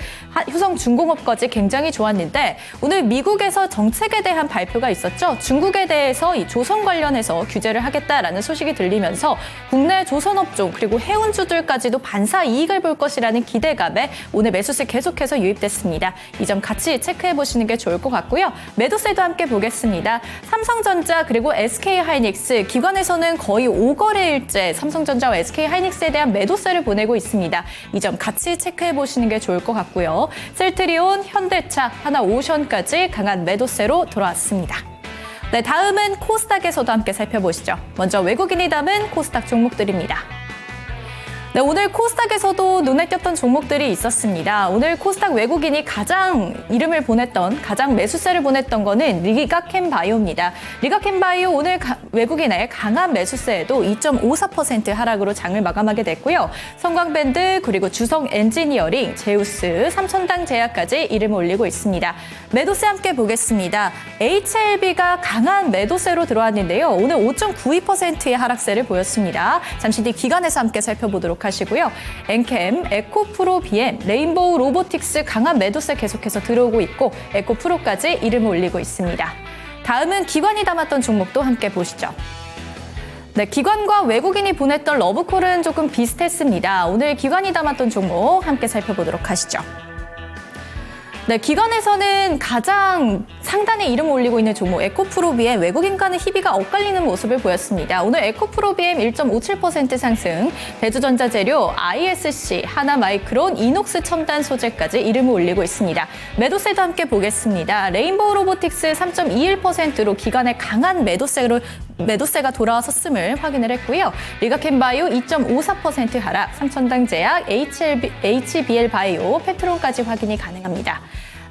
효성중공업까지 굉장히 좋았는데 오늘 미국에서 정책에 대한 발표가 있었죠. 중국에 대해서 이 조선 관련해서 규제를 하겠다라는 소식이 들리면서 국내 조선업종 그리고 해운주들까지도 반사 이익을 볼 것이라는 기대감에 오늘 매수세 계속해서 유입됐습니다. 이 점 같이 체크해 보시는 게 좋을 것 같고요. 매도세도 함께 보겠습니다. 삼성전자 그리고 SK하이닉스 기관에서는 거의 5거래일째 삼성전자와 SK하이닉스에 대한 매도세를 보내고 있습니다. 이 점 같이 체크해 보시는 게 좋을 것 같고요. 셀트리온, 현대차, 하나오션까지 강한 매도세로 돌아왔습니다. 네, 다음은 코스닥에서도 함께 살펴보시죠. 먼저 외국인이 담은 코스닥 종목들입니다. 네, 오늘 코스닥에서도 눈에 띄었던 종목들이 있었습니다. 오늘 코스닥 외국인이 가장 이름을 보냈던, 가장 매수세를 보냈던 거는 리가캠바이오입니다. 리가캠바이오 오늘 외국인의 강한 매수세에도 2.54% 하락으로 장을 마감하게 됐고요. 성광밴드 그리고 주성 엔지니어링, 제우스, 삼천당 제약까지 이름을 올리고 있습니다. 매도세 함께 보겠습니다. HLB가 강한 매도세로 들어왔는데요. 오늘 5.92%의 하락세를 보였습니다. 잠시 뒤 기관에서 함께 살펴보도록 하시고요. 엔캠, 에코프로 BM, 레인보우 로보틱스 강한 매도세 계속해서 들어오고 있고 에코프로까지 이름을 올리고 있습니다. 다음은 기관이 담았던 종목도 함께 보시죠. 네, 기관과 외국인이 보냈던 러브콜은 조금 비슷했습니다. 오늘 기관이 담았던 종목 함께 살펴보도록 하시죠. 네, 기관에서는 가장 상단에 이름을 올리고 있는 종목 에코프로비엠 외국인과는 희비가 엇갈리는 모습을 보였습니다. 오늘 에코프로비엠 1.57% 상승, 대주전자재료, ISC, 하나마이크론, 이녹스 첨단 소재까지 이름을 올리고 있습니다. 매도세도 함께 보겠습니다. 레인보우 로보틱스 3.21%로 기관의 강한 매도세가 돌아섰음을 확인을 했고요. 리가캠바이오 2.54% 하락, 삼천당 제약, HBL 바이오, 페트론까지 확인이 가능합니다.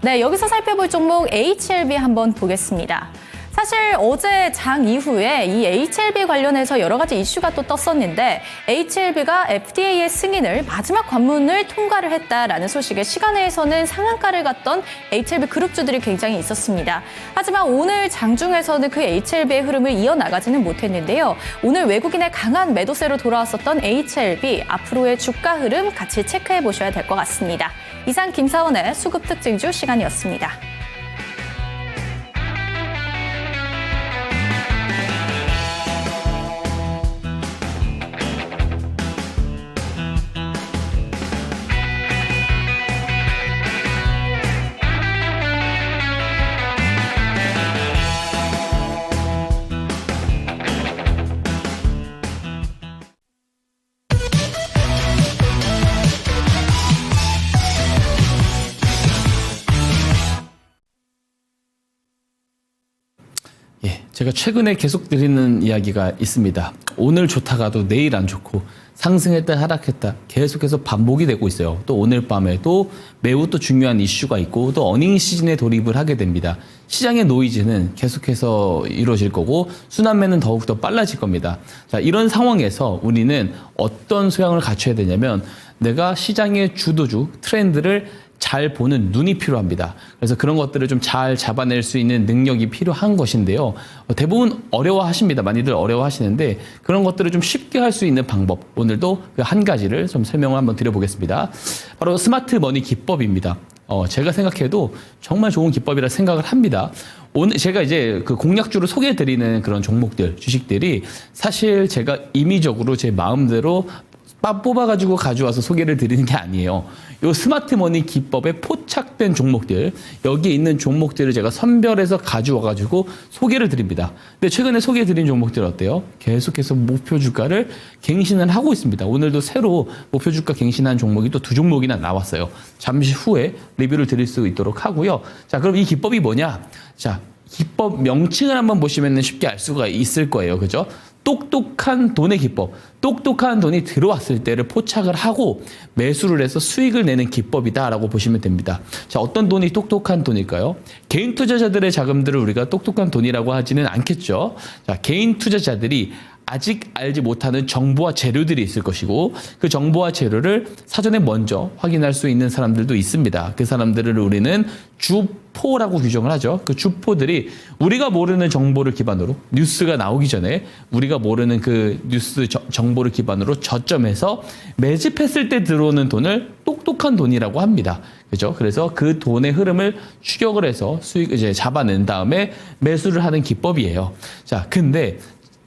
네, 여기서 살펴볼 종목 HLB 한번 보겠습니다. 사실 어제 장 이후에 이 HLB 관련해서 여러 가지 이슈가 또 떴었는데 HLB가 FDA의 승인을 마지막 관문을 통과를 했다라는 소식에 시간외에서는 상한가를 갔던 HLB 그룹주들이 굉장히 있었습니다. 하지만 오늘 장중에서는 그 HLB의 흐름을 이어나가지는 못했는데요. 오늘 외국인의 강한 매도세로 돌아왔었던 HLB 앞으로의 주가 흐름 같이 체크해 보셔야 될 것 같습니다. 이상 김사원의 수급 특징주 시간이었습니다. 제가 최근에 계속 드리는 이야기가 있습니다. 오늘 좋다가도 내일 안 좋고 상승했다 하락했다 계속해서 반복이 되고 있어요. 또 오늘 밤에도 매우 또 중요한 이슈가 있고 또 어닝 시즌에 돌입을 하게 됩니다. 시장의 노이즈는 계속해서 이루어질 거고 순환매는 더욱더 빨라질 겁니다. 자, 이런 상황에서 우리는 어떤 소양을 갖춰야 되냐면 내가 시장의 주도주 트렌드를 잘 보는 눈이 필요합니다. 그래서 그런 것들을 좀 잘 잡아낼 수 있는 능력이 필요한 것인데요. 대부분 어려워하십니다. 많이들 어려워하시는데 그런 것들을 좀 쉽게 할 수 있는 방법, 오늘도 그 한 가지를 좀 설명을 한번 드려보겠습니다. 바로 스마트 머니 기법입니다. 제가 생각해도 정말 좋은 기법이라 생각을 합니다. 오늘 제가 이제 그 공략주를 소개해드리는 그런 종목들, 주식들이 사실 제가 임의적으로 제 마음대로 뽑아가지고 가져와서 소개를 드리는 게 아니에요. 이 스마트 머니 기법에 포착된 종목들, 여기에 있는 종목들을 제가 선별해서 가져와가지고 소개를 드립니다. 근데 최근에 소개해드린 종목들 어때요? 계속해서 목표 주가를 갱신을 하고 있습니다. 오늘도 새로 목표 주가 갱신한 종목이 또 2종목이나 나왔어요. 잠시 후에 리뷰를 드릴 수 있도록 하고요. 자, 그럼 이 기법이 뭐냐? 자, 기법 명칭을 한번 보시면 쉽게 알 수가 있을 거예요. 그죠? 똑똑한 돈의 기법, 똑똑한 돈이 들어왔을 때를 포착을 하고 매수를 해서 수익을 내는 기법이다라고 보시면 됩니다. 자, 어떤 돈이 똑똑한 돈일까요? 개인 투자자들의 자금들을 우리가 똑똑한 돈이라고 하지는 않겠죠. 자, 개인 투자자들이 아직 알지 못하는 정보와 재료들이 있을 것이고 그 정보와 재료를 사전에 먼저 확인할 수 있는 사람들도 있습니다. 그 사람들을 우리는 주포라고 규정을 하죠. 그 주포들이 우리가 모르는 정보를 기반으로 뉴스가 나오기 전에 우리가 모르는 그 뉴스 정보를 기반으로 저점에서 매집했을 때 들어오는 돈을 똑똑한 돈이라고 합니다. 그죠? 그래서 그 돈의 흐름을 추격을 해서 수익 이제 잡아낸 다음에 매수를 하는 기법이에요. 자, 근데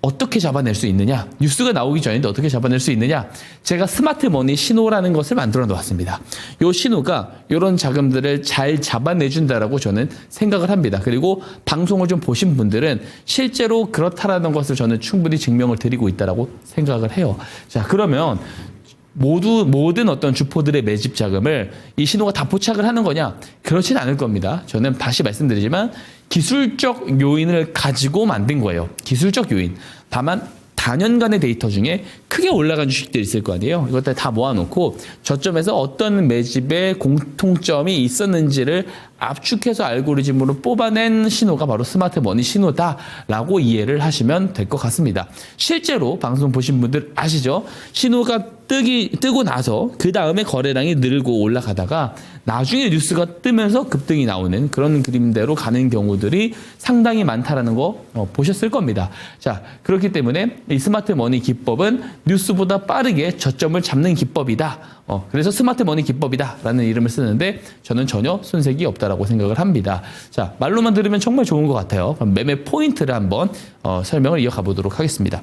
어떻게 잡아낼 수 있느냐? 뉴스가 나오기 전인데 어떻게 잡아낼 수 있느냐? 제가 스마트 머니 신호라는 것을 만들어 놓았습니다. 이 신호가 이런 자금들을 잘 잡아내준다라고 저는 생각을 합니다. 그리고 방송을 좀 보신 분들은 실제로 그렇다라는 것을 저는 충분히 증명을 드리고 있다라고 생각을 해요. 자, 그러면 모든 어떤 주포들의 매집 자금을 이 신호가 다 포착을 하는 거냐? 그렇진 않을 겁니다. 저는 다시 말씀드리지만 기술적 요인을 가지고 만든 거예요. 기술적 요인. 다만 단연간의 데이터 중에 크게 올라간 주식들이 있을 거 아니에요. 이것들 다 모아놓고 저점에서 어떤 매집의 공통점이 있었는지를 압축해서 알고리즘으로 뽑아낸 신호가 바로 스마트 머니 신호다라고 이해를 하시면 될 것 같습니다. 실제로 방송 보신 분들 아시죠? 신호가 뜨고 나서 그 다음에 거래량이 늘고 올라가다가 나중에 뉴스가 뜨면서 급등이 나오는 그런 그림대로 가는 경우들이 상당히 많다라는 거 보셨을 겁니다. 자, 그렇기 때문에 이 스마트 머니 기법은 뉴스보다 빠르게 저점을 잡는 기법이다. 그래서 스마트 머니 기법이다라는 이름을 쓰는데 저는 전혀 손색이 없다라고 생각을 합니다. 자, 말로만 들으면 정말 좋은 것 같아요. 그럼 매매 포인트를 한번 설명을 이어가 보도록 하겠습니다.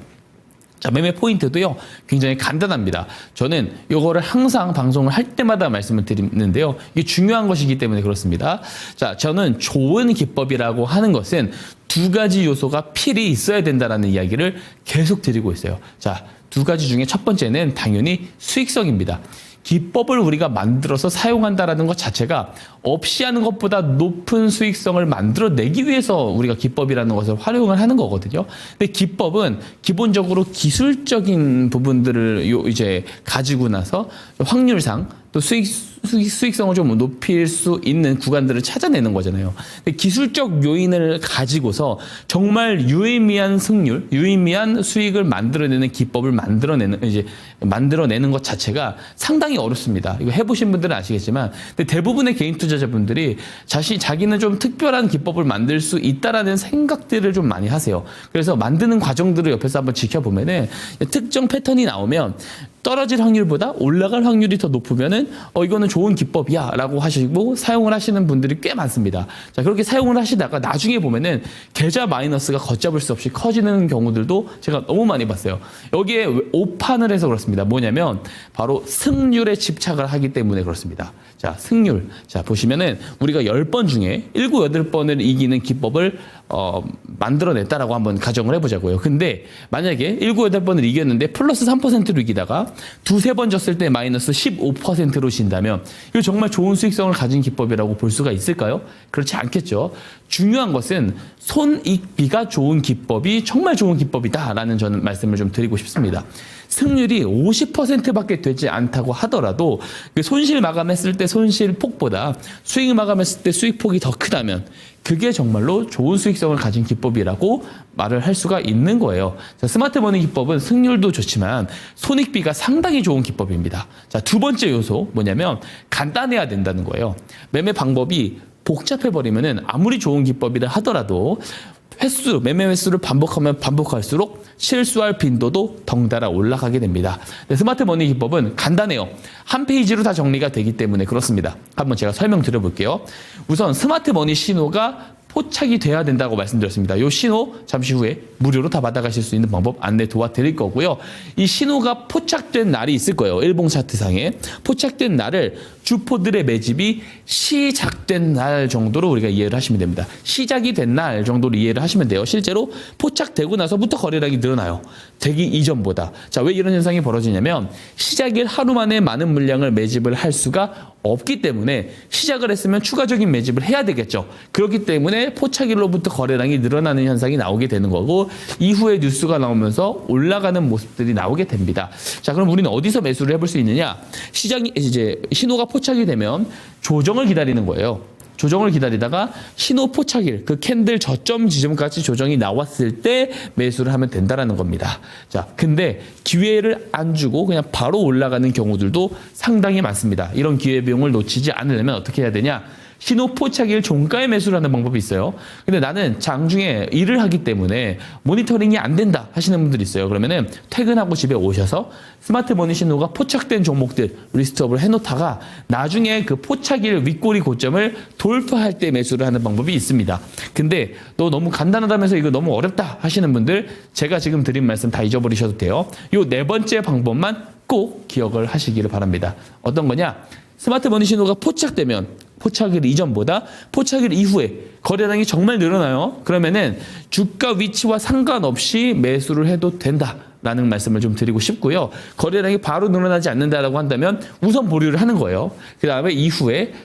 자, 매매 포인트도요, 굉장히 간단합니다. 저는 이거를 항상 방송을 할 때마다 말씀을 드리는데요. 이게 중요한 것이기 때문에 그렇습니다. 자, 저는 좋은 기법이라고 하는 것은 두 가지 요소가 필히 있어야 된다라는 이야기를 계속 드리고 있어요. 자, 두 가지 중에 첫 번째는 당연히 수익성입니다. 기법을 우리가 만들어서 사용한다라는 것 자체가 없이 하는 것보다 높은 수익성을 만들어내기 위해서 우리가 기법이라는 것을 활용을 하는 거거든요. 근데 기법은 기본적으로 기술적인 부분들을 이제 가지고 나서 확률상 또 수익성을 좀 높일 수 있는 구간들을 찾아내는 거잖아요. 근데 기술적 요인을 가지고서 정말 유의미한 승률, 유의미한 수익을 만들어내는 기법을 만들어내는 것 자체가 상당히 어렵습니다. 이거 해보신 분들은 아시겠지만, 근데 대부분의 개인 투자자분들이 자기는 좀 특별한 기법을 만들 수 있다라는 생각들을 좀 많이 하세요. 그래서 만드는 과정들을 옆에서 한번 지켜보면은 특정 패턴이 나오면 떨어질 확률보다 올라갈 확률이 더 높으면은 이거는 좋은 기법이야 라고 하시고 사용을 하시는 분들이 꽤 많습니다. 자, 그렇게 사용을 하시다가 나중에 보면은 계좌 마이너스가 걷잡을 수 없이 커지는 경우들도 제가 너무 많이 봤어요. 여기에 오판을 해서 그렇습니다. 뭐냐면 바로 승률에 집착을 하기 때문에 그렇습니다. 자, 승률. 자, 보시면은 우리가 10번 중에 7, 8번을 이기는 기법을 만들어냈다라고 한번 가정을 해보자고요. 근데 만약에 7, 8번을 이겼는데 플러스 3%로 이기다가 두세 번 졌을 때 마이너스 15%로 진다면 이거 정말 좋은 수익성을 가진 기법이라고 볼 수가 있을까요? 그렇지 않겠죠. 중요한 것은 손익비가 좋은 기법이 정말 좋은 기법이다라는 저는 말씀을 좀 드리고 싶습니다. 승률이 50%밖에 되지 않다고 하더라도 손실 마감했을 때 손실폭보다 수익 마감했을 때 수익폭이 더 크다면 그게 정말로 좋은 수익성을 가진 기법이라고 말을 할 수가 있는 거예요. 자, 스마트 머니 기법은 승률도 좋지만 손익비가 상당히 좋은 기법입니다. 자, 두 번째 요소 뭐냐면 간단해야 된다는 거예요. 매매 방법이 복잡해버리면은 아무리 좋은 기법이라 하더라도 매매 횟수를 반복하면 반복할수록 실수할 빈도도 덩달아 올라가게 됩니다. 네, 스마트 머니 기법은 간단해요. 한 페이지로 다 정리가 되기 때문에 그렇습니다. 한번 제가 설명드려볼게요. 우선 스마트 머니 신호가 포착이 돼야 된다고 말씀드렸습니다. 이 신호 잠시 후에 무료로 다 받아가실 수 있는 방법 안내 도와드릴 거고요. 이 신호가 포착된 날이 있을 거예요. 일봉 차트상에. 포착된 날을 주포들의 매집이 시작된 날 정도로 우리가 이해를 하시면 됩니다. 시작이 된 날 정도로 이해를 하시면 돼요. 실제로 포착되고 나서부터 거래량이 늘어나요. 되기 이전보다. 자, 왜 이런 현상이 벌어지냐면 시작일 하루 만에 많은 물량을 매집을 할 수가 없기 때문에 시작을 했으면 추가적인 매집을 해야 되겠죠. 그렇기 때문에 포착일로부터 거래량이 늘어나는 현상이 나오게 되는 거고 이후에 뉴스가 나오면서 올라가는 모습들이 나오게 됩니다. 자, 그럼 우리는 어디서 매수를 해볼 수 있느냐? 시장이 이제 신호가 포착이 되면 조정을 기다리는 거예요. 조정을 기다리다가 신호 포착일, 그 캔들 저점 지점까지 조정이 나왔을 때 매수를 하면 된다라는 겁니다. 자, 근데 기회를 안 주고 그냥 바로 올라가는 경우들도 상당히 많습니다. 이런 기회비용을 놓치지 않으려면 어떻게 해야 되냐? 신호 포착일 종가에 매수를 하는 방법이 있어요. 근데 나는 장중에 일을 하기 때문에 모니터링이 안 된다 하시는 분들이 있어요. 그러면은 퇴근하고 집에 오셔서 스마트 머니 신호가 포착된 종목들 리스트업을 해놓다가 나중에 그 포착일 윗꼬리 고점을 돌파할 때 매수를 하는 방법이 있습니다. 근데 너 너무 간단하다면서 이거 너무 어렵다 하시는 분들 제가 지금 드린 말씀 다 잊어버리셔도 돼요. 요 네 번째 방법만 꼭 기억을 하시기를 바랍니다. 어떤 거냐? 스마트 머니 신호가 포착되면 포착일 이전보다 포착일 이후에 거래량이 정말 늘어나요. 그러면은 주가 위치와 상관없이 매수를 해도 된다라는 말씀을 좀 드리고 싶고요. 거래량이 바로 늘어나지 않는다라고 한다면 우선 보류를 하는 거예요. 그 다음에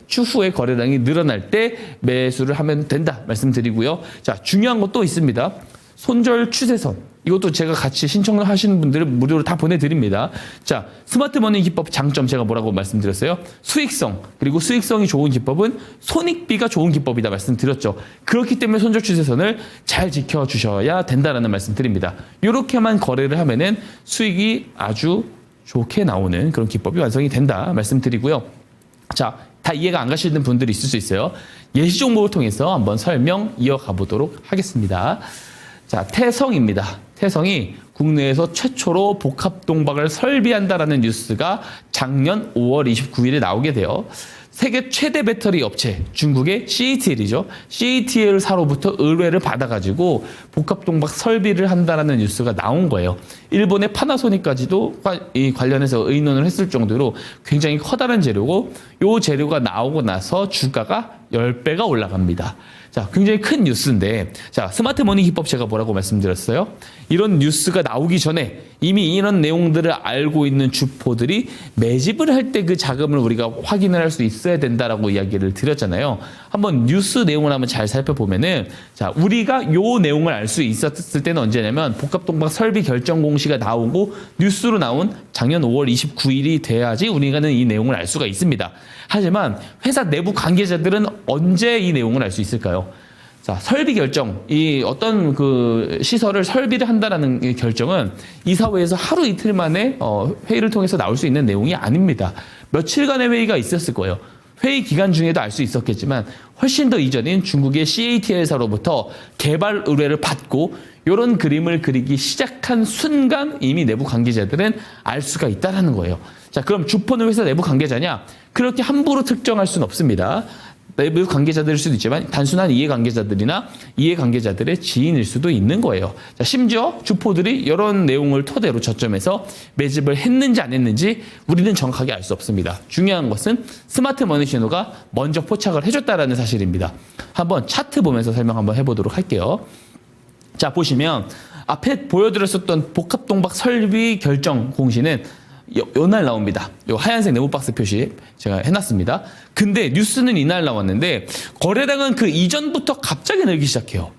추후에 거래량이 늘어날 때 매수를 하면 된다 말씀드리고요. 자, 중요한 것도 있습니다. 손절 추세선. 이것도 제가 같이 신청을 하시는 분들은 무료로 다 보내드립니다. 자, 스마트머니 기법 장점 제가 뭐라고 말씀드렸어요? 수익성, 그리고 수익성이 좋은 기법은 손익비가 좋은 기법이다 말씀드렸죠. 그렇기 때문에 손절 추세선을 잘 지켜주셔야 된다라는 말씀드립니다. 이렇게만 거래를 하면은 수익이 아주 좋게 나오는 그런 기법이 완성이 된다 말씀드리고요. 자, 다 이해가 안 가시는 분들이 있을 수 있어요. 예시 종목을 통해서 한번 설명 이어가 보도록 하겠습니다. 자, 태성입니다. 태성이 국내에서 최초로 복합동박을 설비한다라는 뉴스가 작년 5월 29일에 나오게 돼요. 세계 최대 배터리 업체 중국의 CATL이죠. CATL사로부터 의뢰를 받아가지고 복합동박 설비를 한다라는 뉴스가 나온 거예요. 일본의 파나소닉까지도 이 관련해서 의논을 했을 정도로 굉장히 커다란 재료고, 이 재료가 나오고 나서 주가가 10배가 올라갑니다. 자, 굉장히 큰 뉴스인데, 자, 스마트머니 기법 제가 뭐라고 말씀드렸어요? 이런 뉴스가 나오기 전에 이미 이런 내용들을 알고 있는 주포들이 매집을 할 때 그 자금을 우리가 확인을 할 수 있어야 된다라고 이야기를 드렸잖아요. 한번 뉴스 내용을 한번 잘 살펴보면은, 자, 우리가 요 내용을 알 수 있었을 때는 언제냐면 복합동박 설비 결정 공시가 나오고 뉴스로 나온 작년 5월 29일이 돼야지 우리가는 이 내용을 알 수가 있습니다. 하지만 회사 내부 관계자들은 언제 이 내용을 알 수 있을까요? 자, 설비 결정, 이 어떤 그 시설을 설비를 한다라는 이 결정은 이사회에서 하루 이틀 만에 회의를 통해서 나올 수 있는 내용이 아닙니다. 며칠간의 회의가 있었을 거예요. 회의 기간 중에도 알 수 있었겠지만 훨씬 더 이전인 중국의 CATL사로부터 개발 의뢰를 받고 이런 그림을 그리기 시작한 순간 이미 내부 관계자들은 알 수가 있다는 거예요. 자, 그럼 주포는 회사 내부 관계자냐? 그렇게 함부로 특정할 수는 없습니다. 내부 관계자들일 수도 있지만 단순한 이해관계자들이나 이해관계자들의 지인일 수도 있는 거예요. 자, 심지어 주포들이 이런 내용을 토대로 저점에서 매집을 했는지 안 했는지 우리는 정확하게 알 수 없습니다. 중요한 것은 스마트 머니 신호가 먼저 포착을 해줬다라는 사실입니다. 한번 차트 보면서 설명 한번 해보도록 할게요. 자, 보시면 앞에 보여드렸었던 복합동박 설비 결정 공시는 요날 나옵니다. 요 하얀색 네모 박스 표시 제가 해놨습니다. 근데 뉴스는 이날 나왔는데 거래량은 그 이전부터 갑자기 늘기 시작해요.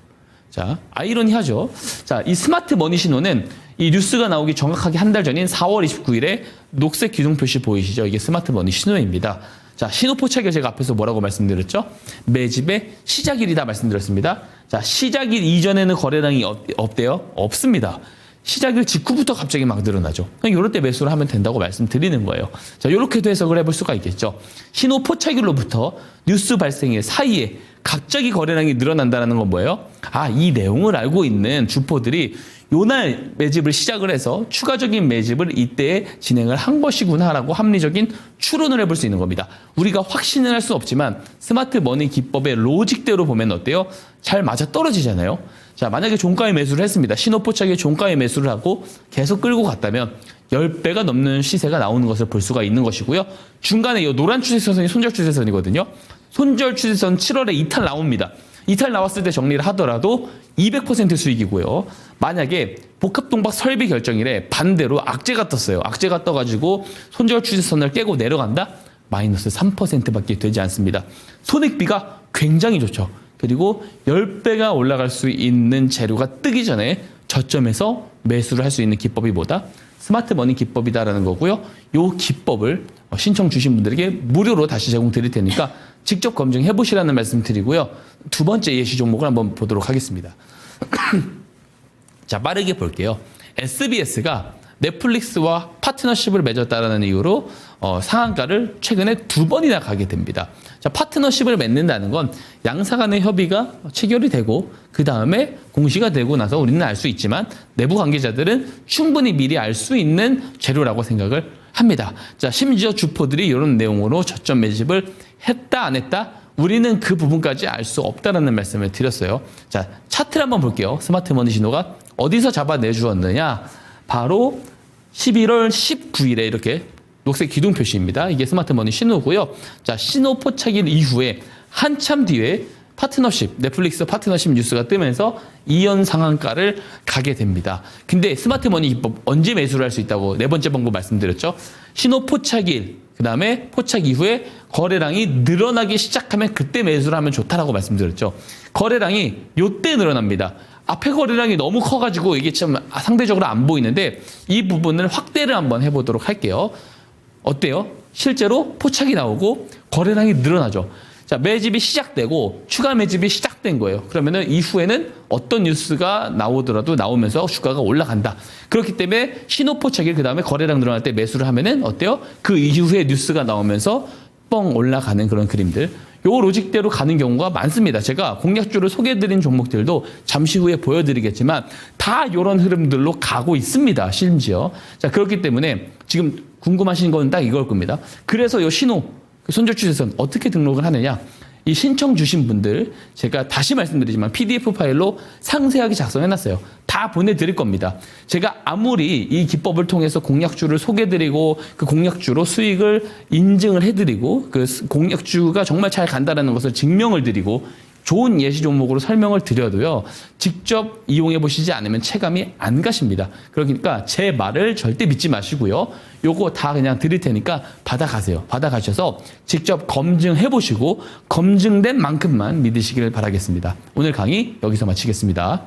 자, 아이러니하죠. 자, 이 스마트 머니 신호는 이 뉴스가 나오기 정확하게 한 달 전인 4월 29일에 녹색 기둥 표시 보이시죠? 이게 스마트 머니 신호입니다. 자, 신호 포착을 제가 앞에서 뭐라고 말씀드렸죠? 매집의 시작일이다 말씀드렸습니다. 자, 시작일 이전에는 거래량이 없대요? 없습니다. 시작일 직후부터 갑자기 막 늘어나죠. 이럴 때 매수를 하면 된다고 말씀드리는 거예요. 자, 이렇게도 해석을 해볼 수가 있겠죠. 신호 포착일로부터 뉴스 발생일 사이에 갑자기 거래량이 늘어난다는 건 뭐예요? 아, 이 내용을 알고 있는 주포들이 요날 매집을 시작을 해서 추가적인 매집을 이때에 진행을 한 것이구나라고 합리적인 추론을 해볼 수 있는 겁니다. 우리가 확신을 할 수 없지만 스마트 머니 기법의 로직대로 보면 어때요? 잘 맞아 떨어지잖아요. 자, 만약에 종가에 매수를 했습니다. 신호 포착에 종가에 매수를 하고 계속 끌고 갔다면 10배가 넘는 시세가 나오는 것을 볼 수가 있는 것이고요. 중간에 이 노란 추세선이 손절 추세선이거든요. 손절 추세선 7월에 이탈 나옵니다. 이탈 나왔을 때 정리를 하더라도 200% 수익이고요. 만약에 복합동박 설비 결정일에 반대로 악재가 떴어요. 악재가 떠가지고 손절 추세선을 깨고 내려간다? 마이너스 3%밖에 되지 않습니다. 손익비가 굉장히 좋죠. 그리고 10배가 올라갈 수 있는 재료가 뜨기 전에 저점에서 매수를 할 수 있는 기법이 뭐다? 스마트 머니 기법이다라는 거고요. 이 기법을 신청 주신 분들에게 무료로 다시 제공 드릴 테니까 직접 검증해 보시라는 말씀 드리고요. 두 번째 예시 종목을 한번 보도록 하겠습니다. 자, 빠르게 볼게요. SBS가 넷플릭스와 파트너십을 맺었다는 이유로 상한가를 최근에 2번이나 가게 됩니다. 자, 파트너십을 맺는다는 건 양사 간의 협의가 체결이 되고 그 다음에 공시가 되고 나서 우리는 알 수 있지만 내부 관계자들은 충분히 미리 알 수 있는 재료라고 생각을 합니다. 자, 심지어 주포들이 이런 내용으로 저점 매집을 했다 안 했다? 우리는 그 부분까지 알 수 없다라는 말씀을 드렸어요. 자, 차트를 한번 볼게요. 스마트 머니 신호가 어디서 잡아내 주었느냐? 바로 11월 19일에 이렇게 녹색 기둥 표시입니다. 이게 스마트 머니 신호고요. 자, 신호 포착일 이후에 한참 뒤에 파트너십, 넷플릭스 파트너십 뉴스가 뜨면서 이연 상한가를 가게 됩니다. 근데 스마트 머니 기법 언제 매수를 할 수 있다고 네 번째 방법 말씀드렸죠. 신호 포착일, 그 다음에 포착 이후에 거래량이 늘어나기 시작하면 그때 매수를 하면 좋다라고 말씀드렸죠. 거래량이 요때 늘어납니다. 앞에 거래량이 너무 커가지고 이게 좀 상대적으로 안 보이는데 이 부분을 확대를 한번 해보도록 할게요. 어때요? 실제로 포착이 나오고 거래량이 늘어나죠. 자, 매집이 시작되고 추가 매집이 시작된 거예요. 그러면은 이후에는 어떤 뉴스가 나오더라도 나오면서 주가가 올라간다. 그렇기 때문에 신호 포착일 그다음에 거래량 늘어날 때 매수를 하면은 어때요? 그 이후에 뉴스가 나오면서 뻥 올라가는 그런 그림들. 요 로직대로 가는 경우가 많습니다. 제가 공략주를 소개해드린 종목들도 잠시 후에 보여드리겠지만 다 이런 흐름들로 가고 있습니다. 심지어. 자, 그렇기 때문에 지금 궁금하신 건 딱 이걸 겁니다. 그래서 요 신호, 손절추세선 어떻게 등록을 하느냐. 이 신청 주신 분들 제가 다시 말씀드리지만 PDF 파일로 상세하게 작성해놨어요. 다 보내드릴 겁니다. 제가 아무리 이 기법을 통해서 공략주를 소개해드리고 그 공략주로 수익을 인증을 해드리고 그 공략주가 정말 잘 간다는 것을 증명을 드리고 좋은 예시 종목으로 설명을 드려도요. 직접 이용해 보시지 않으면 체감이 안 가십니다. 그러니까 제 말을 절대 믿지 마시고요. 요거 다 그냥 드릴 테니까 받아가세요. 받아가셔서 직접 검증해 보시고 검증된 만큼만 믿으시길 바라겠습니다. 오늘 강의 여기서 마치겠습니다.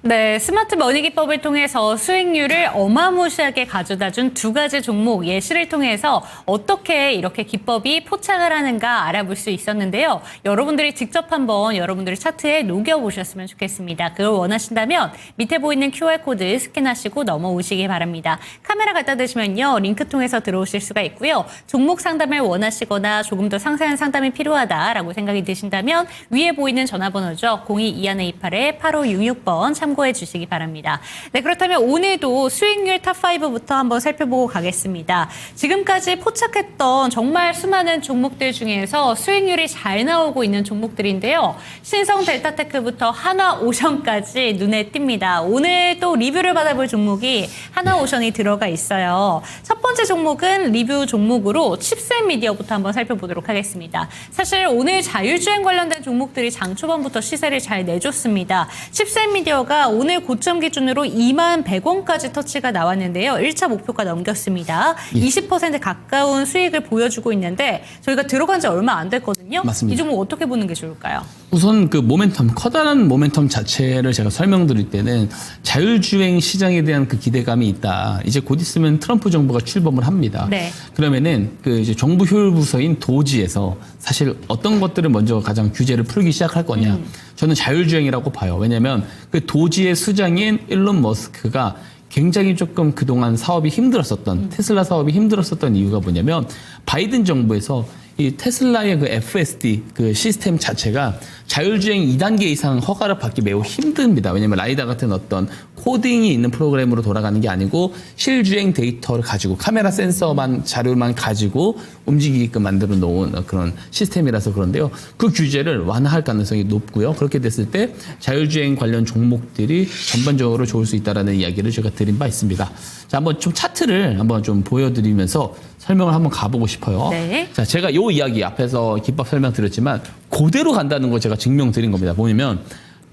네, 스마트 머니 기법을 통해서 수익률을 어마무시하게 가져다준 두 가지 종목 예시를 통해서 어떻게 이렇게 기법이 포착을 하는가 알아볼 수 있었는데요. 여러분들이 직접 한번 여러분들의 차트에 녹여보셨으면 좋겠습니다. 그걸 원하신다면 밑에 보이는 QR코드 스캔하시고 넘어오시기 바랍니다. 카메라 갖다 대시면요. 링크 통해서 들어오실 수가 있고요. 종목 상담을 원하시거나 조금 더 상세한 상담이 필요하다라고 생각이 드신다면 위에 보이는 전화번호죠. 02-2188-8566번 참고해 주시기 바랍니다. 네, 그렇다면 오늘도 수익률 탑5부터 한번 살펴보고 가겠습니다. 지금까지 포착했던 정말 수많은 종목들 중에서 수익률이 잘 나오고 있는 종목들인데요. 신성 델타테크부터 하나오션까지 눈에 띕니다. 오늘 또 리뷰를 받아볼 종목이 하나오션이 들어가 있어요. 첫 번째 종목은 리뷰 종목으로 칩셋 미디어부터 한번 살펴보도록 하겠습니다. 사실 오늘 자율주행 관련된 종목들이 장 초반부터 시세를 잘 내줬습니다. 칩셋 미디어가 오늘 고점 기준으로 21,100원까지 터치가 나왔는데요. 1차 목표가 넘겼습니다. 20% 가까운 수익을 보여주고 있는데 저희가 들어간 지 얼마 안 됐거든요. 맞습니다. 이 종목 어떻게 보는 게 좋을까요? 우선 그 모멘텀, 커다란 모멘텀 자체를 제가 설명드릴 때는 자율주행 시장에 대한 그 기대감이 있다. 이제 곧 있으면 트럼프 정부가 출범을 합니다. 네. 그러면은 그 이제 정부 효율 부서인 도지에서 사실 어떤 것들을 먼저 가장 규제를 풀기 시작할 거냐. 저는 자율주행이라고 봐요. 왜냐하면 그 도지의 수장인 일론 머스크가 굉장히 조금 그동안 사업이 힘들었었던 테슬라 사업이 힘들었었던 이유가 뭐냐면 바이든 정부에서 이 테슬라의 그 FSD 그 시스템 자체가 자율주행 2단계 이상 허가를 받기 매우 힘듭니다. 왜냐하면 라이다 같은 어떤 코딩이 있는 프로그램으로 돌아가는 게 아니고 실주행 데이터를 가지고 카메라 센서만 자료만 가지고 움직이게끔 만들어 놓은 그런 시스템이라서 그런데요. 그 규제를 완화할 가능성이 높고요. 그렇게 됐을 때 자율주행 관련 종목들이 전반적으로 좋을 수 있다라는 이야기를 제가 드린 바 있습니다. 자, 한번 좀 차트를 한번 좀 보여드리면서 설명을 한번 가보고 싶어요. 네. 자, 제가 요 이야기 앞에서 기법 설명 드렸지만 그대로 간다는 거 제가 증명드린 겁니다. 뭐냐면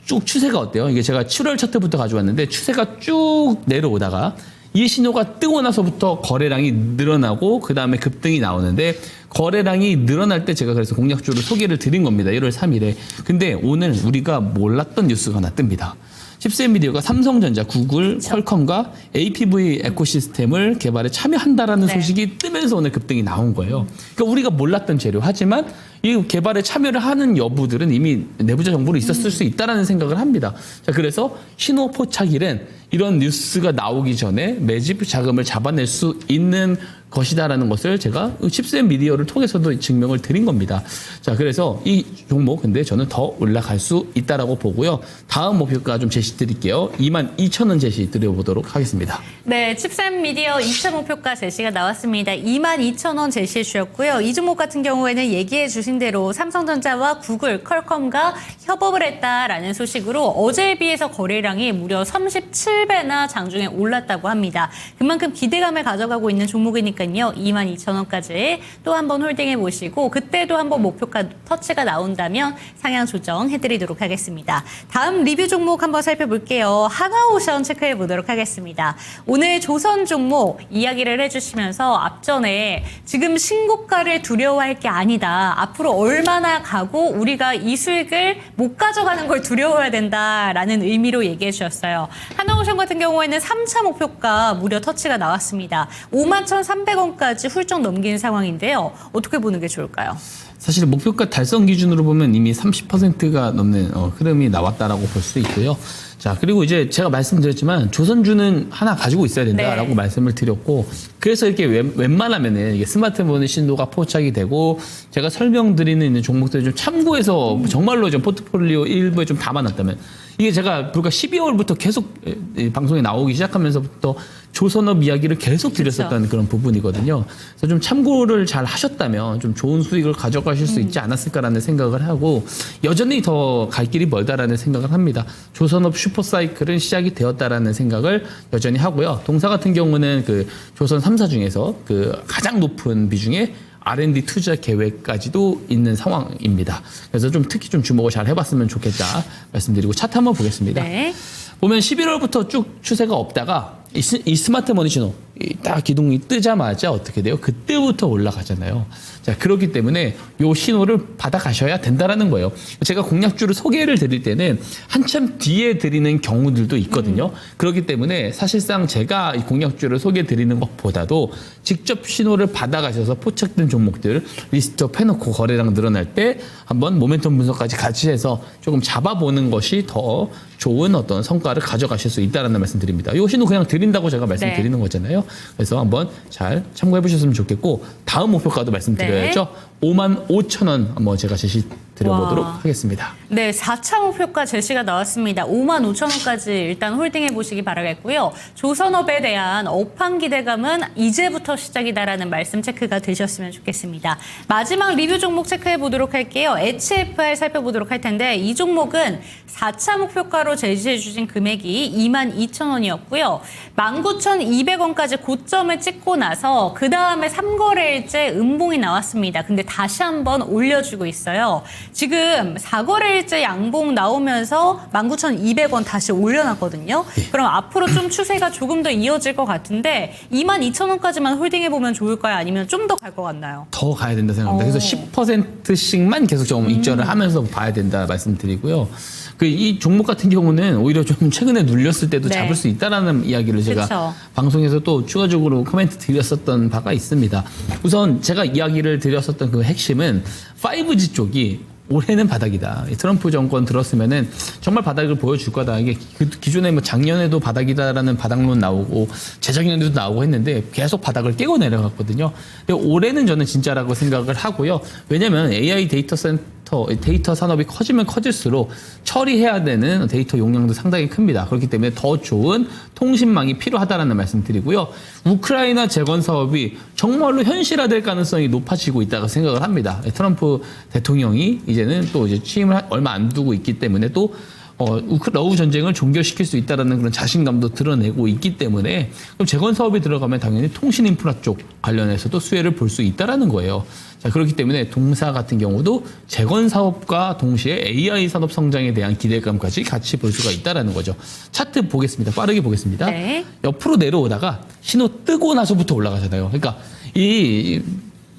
쭉 추세가 어때요? 이게 제가 7월 차트부터 가져왔는데 추세가 쭉 내려오다가 이 신호가 뜨고 나서부터 거래량이 늘어나고 그 다음에 급등이 나오는데 거래량이 늘어날 때 제가 그래서 공략주를 소개를 드린 겁니다. 1월 3일에. 근데 오늘 우리가 몰랐던 뉴스가 하나 뜹니다. 칩셋 미디어가 삼성전자, 구글, 퀄컴과 APV 에코시스템을 개발에 참여한다라는 네. 소식이 뜨면서 오늘 급등이 나온 거예요. 그러니까 우리가 몰랐던 재료. 하지만 이 개발에 참여를 하는 여부들은 이미 내부자 정보로 있었을 수 있다라는 생각을 합니다. 자, 그래서 신호 포착일은 이런 뉴스가 나오기 전에 매집 자금을 잡아낼 수 있는 것이다라는 것을 제가 칩셋 미디어를 통해서도 증명을 드린 겁니다. 자, 그래서 이 종목 근데 저는 더 올라갈 수 있다라고 보고요. 다음 목표가 좀 제시 드릴게요. 22,000원 제시 드려보도록 하겠습니다. 네, 칩셋 미디어 2차 목표가 제시가 나왔습니다. 22,000원 제시해 주셨고요. 이 종목 같은 경우에는 얘기해 주신 대로 삼성전자와 구글, 퀄컴과 협업을 했다라는 소식으로 어제에 비해서 거래량이 무려 37배나 장중에 올랐다고 합니다. 그만큼 기대감을 가져가고 있는 종목이니까요. 있으니까요. 22,000원까지 또 한번 홀딩해 보시고 그때도 한번 목표가 터치가 나온다면 상향 조정해드리도록 하겠습니다. 다음 리뷰 종목 한번 살펴볼게요. 하나오션 체크해 보도록 하겠습니다. 오늘 조선 종목 이야기를 해주시면서 앞전에 지금 신고가를 두려워할 게 아니다. 앞으로 얼마나 가고 우리가 이 수익을 못 가져가는 걸 두려워해야 된다라는 의미로 얘기해 주셨어요. 하나오션 같은 경우에는 3차 목표가 무려 터치가 나왔습니다. 51,300원까지 훌쩍 넘긴 상황인데요. 어떻게 보는 게 좋을까요? 사실 목표가 달성 기준으로 보면 이미 30%가 넘는 흐름이 나왔다라고 볼 수 있고요. 자, 그리고 이제 제가 말씀드렸지만 조선주는 하나 가지고 있어야 된다라고 네. 말씀을 드렸고, 그래서 이렇게 웬만하면은 이게 스마트폰의 신도가 포착이 되고 제가 설명드리는 종목들을 좀 참고해서 정말로 좀 포트폴리오 일부에 좀 담아놨다면, 이게 제가 불과 12월부터 계속 방송에 나오기 시작하면서부터 조선업 이야기를 계속 드렸었던 그런 부분이거든요. 그래서 좀 참고를 잘 하셨다면 좀 좋은 수익을 가져가실 수 있지 않았을까라는 생각을 하고, 여전히 더 갈 길이 멀다라는 생각을 합니다. 조선업 슈퍼사이클은 시작이 되었다라는 생각을 여전히 하고요. 동사 같은 경우는 그 조선 3사 중에서 그 가장 높은 비중의 R&D 투자 계획까지도 있는 상황입니다. 그래서 좀 특히 좀 주목을 잘 해봤으면 좋겠다 말씀드리고, 차트 한번 보겠습니다. 네. 보면 11월부터 쭉 추세가 없다가 이 스마트 머니 신호 딱 기둥이 뜨자마자 어떻게 돼요? 그때부터 올라가잖아요. 자, 그렇기 때문에 요 신호를 받아가셔야 된다라는 거예요. 제가 공략주를 소개를 드릴 때는 한참 뒤에 드리는 경우들도 있거든요. 그렇기 때문에 사실상 제가 이 공략주를 소개해 드리는 것보다도 직접 신호를 받아가셔서 포착된 종목들 리스트업 해놓고 거래량 늘어날 때 한번 모멘텀 분석까지 같이 해서 조금 잡아보는 것이 더 좋은 어떤 성과를 가져가실 수 있다는 말씀 드립니다. 요 신호 그냥 드린다고 제가 말씀드리는 거잖아요. 그래서 한번 잘 참고해 보셨으면 좋겠고, 다음 목표가도 말씀드려야죠. 55,000원 한번 제가 제시 드려보도록 하겠습니다. 네, 4차 목표가 제시가 나왔습니다. 55,000원까지 일단 홀딩해 보시기 바라겠고요. 조선업에 대한 업황 기대감은 이제부터 시작이다라는 말씀 체크가 되셨으면 좋겠습니다. 마지막 리뷰 종목 체크해 보도록 할게요. HFR 살펴보도록 할 텐데, 이 종목은 4차 목표가로 제시해 주신 금액이 22,000원이었고요. 19,200원까지 고점을 찍고 나서 그 다음에 3거래일째 음봉이 나왔습니다. 근데 다시 한번 올려주고 있어요. 지금 4거래일째 양봉 나오면서 19,200원 다시 올려놨거든요. 그럼 앞으로 좀 추세가 조금 더 이어질 것 같은데 22,000원까지만 홀딩해보면 좋을까요? 아니면 좀 더 갈 것 같나요? 더 가야 된다 생각합니다. 그래서 10%씩만 계속 좀 익절을 하면서 봐야 된다 말씀드리고요. 이 종목 같은 경우는 오히려 좀 최근에 눌렸을 때도 네. 잡을 수 있다라는 이야기를 제가 그쵸. 방송에서 또 추가적으로 코멘트 드렸었던 바가 있습니다. 우선 제가 이야기를 드렸었던 그 핵심은 5G 쪽이 올해는 바닥이다. 트럼프 정권 들었으면은 정말 바닥을 보여줄 거다. 이게 기존에 뭐 작년에도 바닥이다라는 바닥론 나오고 재작년에도 나오고 했는데 계속 바닥을 깨고 내려갔거든요. 근데 올해는 저는 진짜라고 생각을 하고요. 왜냐면 AI 데이터 산업이 커지면 커질수록 처리해야 되는 데이터 용량도 상당히 큽니다. 그렇기 때문에 더 좋은 통신망이 필요하다라는 말씀 드리고요. 우크라이나 재건 사업이 정말로 현실화될 가능성이 높아지고 있다고 생각을 합니다. 트럼프 대통령이 이제는 또 이제 취임을 얼마 안 두고 있기 때문에 또 러우 전쟁을 종결시킬 수 있다는 그런 자신감도 드러내고 있기 때문에, 그럼 재건 사업에 들어가면 당연히 통신 인프라 쪽 관련해서도 수혜를 볼 수 있다라는 거예요. 자, 그렇기 때문에 동사 같은 경우도 재건 사업과 동시에 AI 산업 성장에 대한 기대감까지 같이 볼 수가 있다라는 거죠. 차트 보겠습니다. 빠르게 보겠습니다. 네. 옆으로 내려오다가 신호 뜨고 나서부터 올라가잖아요. 그러니까 이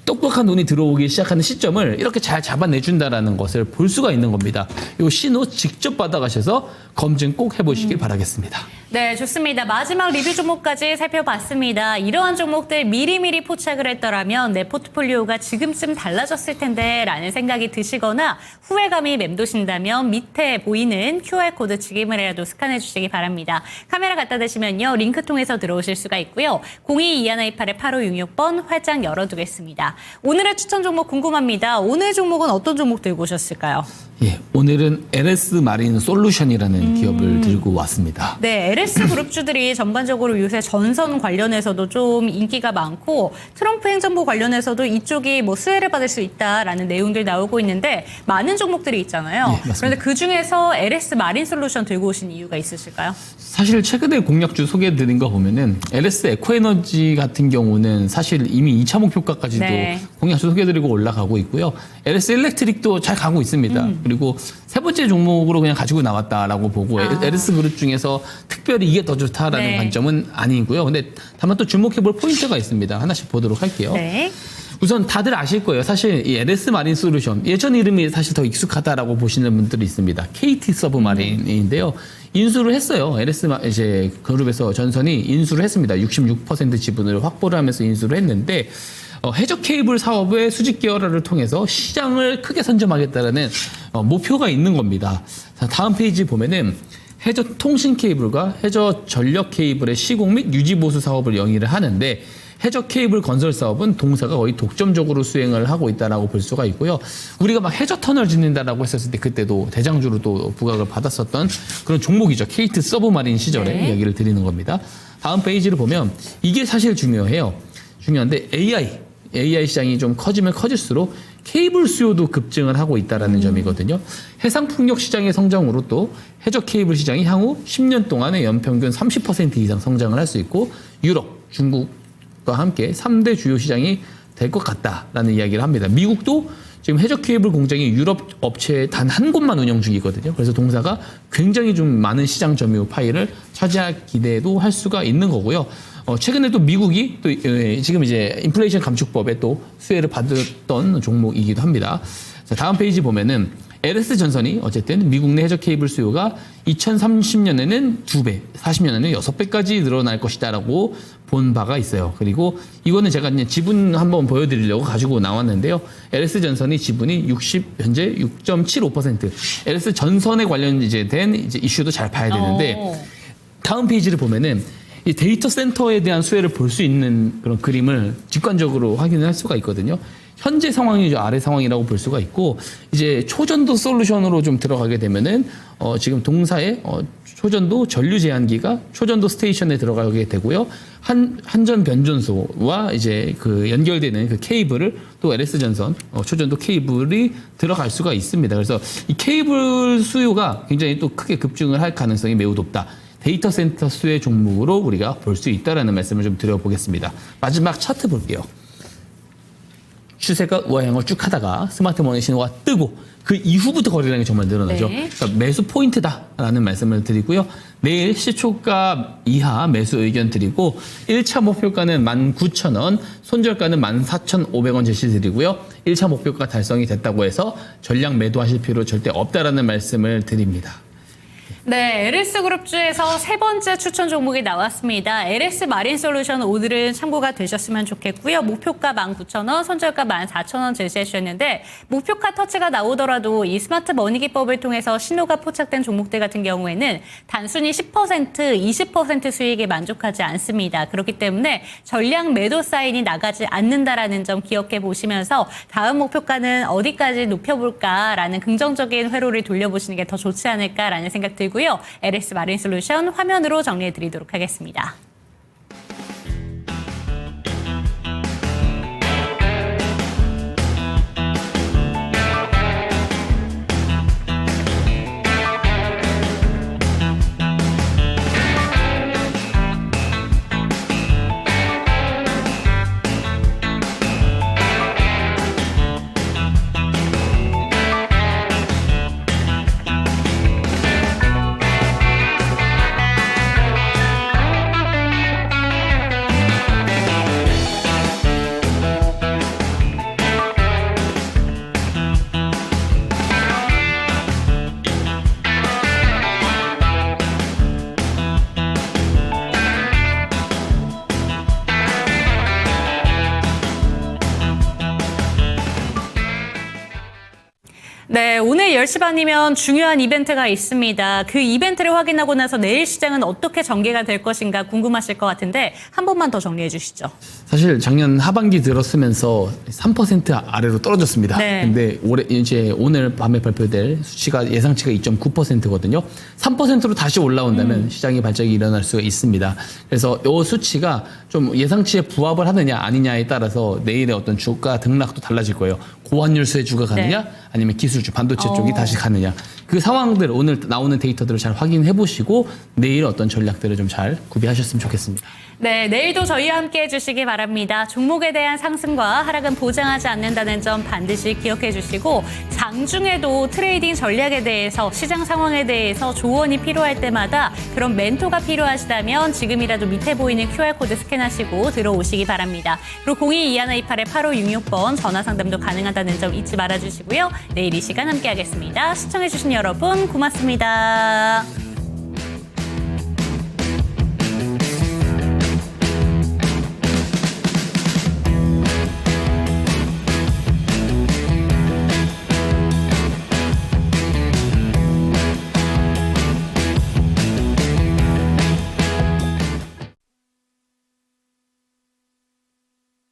똑똑한 눈이 들어오기 시작하는 시점을 이렇게 잘 잡아내준다라는 것을 볼 수가 있는 겁니다. 이 신호 직접 받아가셔서 검증 꼭 해보시길 바라겠습니다. 네, 좋습니다. 마지막 리뷰 종목까지 살펴봤습니다. 이러한 종목들 미리미리 포착을 했더라면 내 포트폴리오가 지금쯤 달라졌을 텐데 라는 생각이 드시거나 후회감이 맴도신다면 밑에 보이는 QR코드 지금이라도 스캔해 주시기 바랍니다. 카메라 갖다 대시면요, 링크 통해서 들어오실 수가 있고요. 022128-8566번 활짝 열어두겠습니다. 오늘의 추천 종목 궁금합니다. 오늘 종목은 어떤 종목 들고 오셨을까요? 예, 오늘은 LS 마린 솔루션이라는 기업을 들고 왔습니다. 네, LS 그룹주들이 전반적으로 요새 전선 관련해서도 좀 인기가 많고 트럼프 행정부 관련해서도 이쪽이 뭐 수혜를 받을 수 있다라는 내용들이 나오고 있는데 많은 종목들이 있잖아요. 맞습니다. 그런데 그중에서 LS 마린 솔루션 들고 오신 이유가 있으실까요? 사실 최근에 공략주 소개해드린 거 보면은 LS 에코에너지 같은 경우는 사실 이미 2차 목표가까지도 네. 공략주 소개해드리고 올라가고 있고요. LS 일렉트릭도 잘 가고 있습니다. 그리고 세 번째 종목으로 그냥 가지고 나왔다라고 보고 LS 그룹 중에서 특별히 이게 더 좋다라는 네. 관점은 아니고요. 근데 다만 또 주목해볼 포인트가 있습니다. 하나씩 보도록 할게요. 네. 우선 다들 아실 거예요. 사실 이 LS 마린 솔루션 예전 이름이 사실 더 익숙하다라고 보시는 분들이 있습니다. KT 서브마린인데요. 인수를 했어요. LS 이제 그룹에서 전선이 인수를 했습니다. 66% 지분을 확보를 하면서 인수를 했는데 해저 케이블 사업의 수직 계열화를 통해서 시장을 크게 선점하겠다라는 목표가 있는 겁니다. 자, 다음 페이지 보면은 해저 통신 케이블과 해저 전력 케이블의 시공 및 유지 보수 사업을 영위를 하는데 해저 케이블 건설 사업은 동사가 거의 독점적으로 수행을 하고 있다라고 볼 수가 있고요. 우리가 막 해저 터널 짓는다라고 했었을 때 그때도 대장주로 또 부각을 받았었던 그런 종목이죠. KT 서브마린 시절에 네. 이야기를 드리는 겁니다. 다음 페이지를 보면 이게 사실 중요해요. 중요한데 AI 시장이 좀 커지면 커질수록 케이블 수요도 급증을 하고 있다는 점이거든요. 해상 풍력 시장의 성장으로 또 해저 케이블 시장이 향후 10년 동안에 연평균 30% 이상 성장을 할 수 있고 유럽, 중국과 함께 3대 주요 시장이 될 것 같다라는 이야기를 합니다. 미국도 지금 해저 케이블 공장이 유럽 업체에 단 한 곳만 운영 중이거든요. 그래서 동사가 굉장히 좀 많은 시장 점유율 파이를 차지할 기대도 할 수가 있는 거고요. 최근에 또 미국이 또 지금 이제 인플레이션 감축법에 또 수혜를 받았던 종목이기도 합니다. 자, 다음 페이지 보면은 LS 전선이 어쨌든 미국 내 해저 케이블 수요가 2030년에는 2배, 40년에는 6배까지 늘어날 것이다라고 본 바가 있어요. 그리고 이거는 제가 이제 지분 한번 보여드리려고 가지고 나왔는데요. LS 전선이 지분이 현재 6.75%. LS 전선에 관련 이제 된 이제 이슈도 잘 봐야 되는데 다음 페이지를 보면은 이 데이터 센터에 대한 수혜를 볼 수 있는 그런 그림을 직관적으로 확인을 할 수가 있거든요. 현재 상황이 아래 상황이라고 볼 수가 있고 이제 초전도 솔루션으로 좀 들어가게 되면은 지금 동사의 초전도 전류 제한기가 초전도 스테이션에 들어가게 되고요. 한전 변전소와 이제 그 연결되는 그 케이블을 또 LS 전선 초전도 케이블이 들어갈 수가 있습니다. 그래서 이 케이블 수요가 굉장히 또 크게 급증을 할 가능성이 매우 높다. 데이터 센터 수혜 종목으로 우리가 볼 수 있다라는 말씀을 좀 드려보겠습니다. 마지막 차트 볼게요. 추세가 우하향을 쭉 하다가 스마트머니 신호가 뜨고 그 이후부터 거래량이 정말 늘어나죠. 네. 그러니까 매수 포인트다라는 말씀을 드리고요. 내일 시초가 이하 매수 의견 드리고 1차 목표가는 19,000원, 손절가는 14,500원 제시 드리고요. 1차 목표가 달성이 됐다고 해서 전량 매도하실 필요 절대 없다라는 말씀을 드립니다. 네, LS 그룹주에서 세 번째 추천 종목이 나왔습니다. LS 마린 솔루션 오늘은 참고가 되셨으면 좋겠고요. 목표가 19,000원, 손절가 14,000원 제시해 주셨는데 목표가 터치가 나오더라도 이 스마트 머니 기법을 통해서 신호가 포착된 종목들 같은 경우에는 단순히 10%, 20% 수익에 만족하지 않습니다. 그렇기 때문에 전량 매도 사인이 나가지 않는다라는 점 기억해 보시면서 다음 목표가는 어디까지 높여볼까라는 긍정적인 회로를 돌려보시는 게 더 좋지 않을까라는 생각 들고요. LS 마린 솔루션 화면으로 정리해 드리도록 하겠습니다. 네, 오늘 10시 반이면 중요한 이벤트가 있습니다. 그 이벤트를 확인하고 나서 내일 시장은 어떻게 전개가 될 것인가 궁금하실 것 같은데 한 번만 더 정리해 주시죠. 사실 작년 하반기 들었으면서 3% 아래로 떨어졌습니다. 네. 근데 오늘 밤에 발표될 수치가 예상치가 2.9%거든요. 3%로 다시 올라온다면 시장의 발작이 일어날 수가 있습니다. 그래서 이 수치가 좀 예상치에 부합을 하느냐 아니냐에 따라서 내일의 어떤 주가 등락도 달라질 거예요. 고환율 수혜주가 가느냐 네. 아니면 기술주 반도체 쪽이 다시 가느냐. 그 상황들 오늘 나오는 데이터들을 잘 확인해 보시고 내일 어떤 전략들을 좀 잘 구비하셨으면 좋겠습니다. 네, 내일도 저희와 함께 해주시기 바랍니다. 종목에 대한 상승과 하락은 보장하지 않는다는 점 반드시 기억해 주시고 장중에도 트레이딩 전략에 대해서 시장 상황에 대해서 조언이 필요할 때마다 그런 멘토가 필요하시다면 지금이라도 밑에 보이는 QR코드 스캔하시고 들어오시기 바랍니다. 그리고 0221288566번 전화 상담도 가능하다는 점 잊지 말아주시고요. 내일 이 시간 함께 하겠습니다. 시청해 주신 여러분 고맙습니다.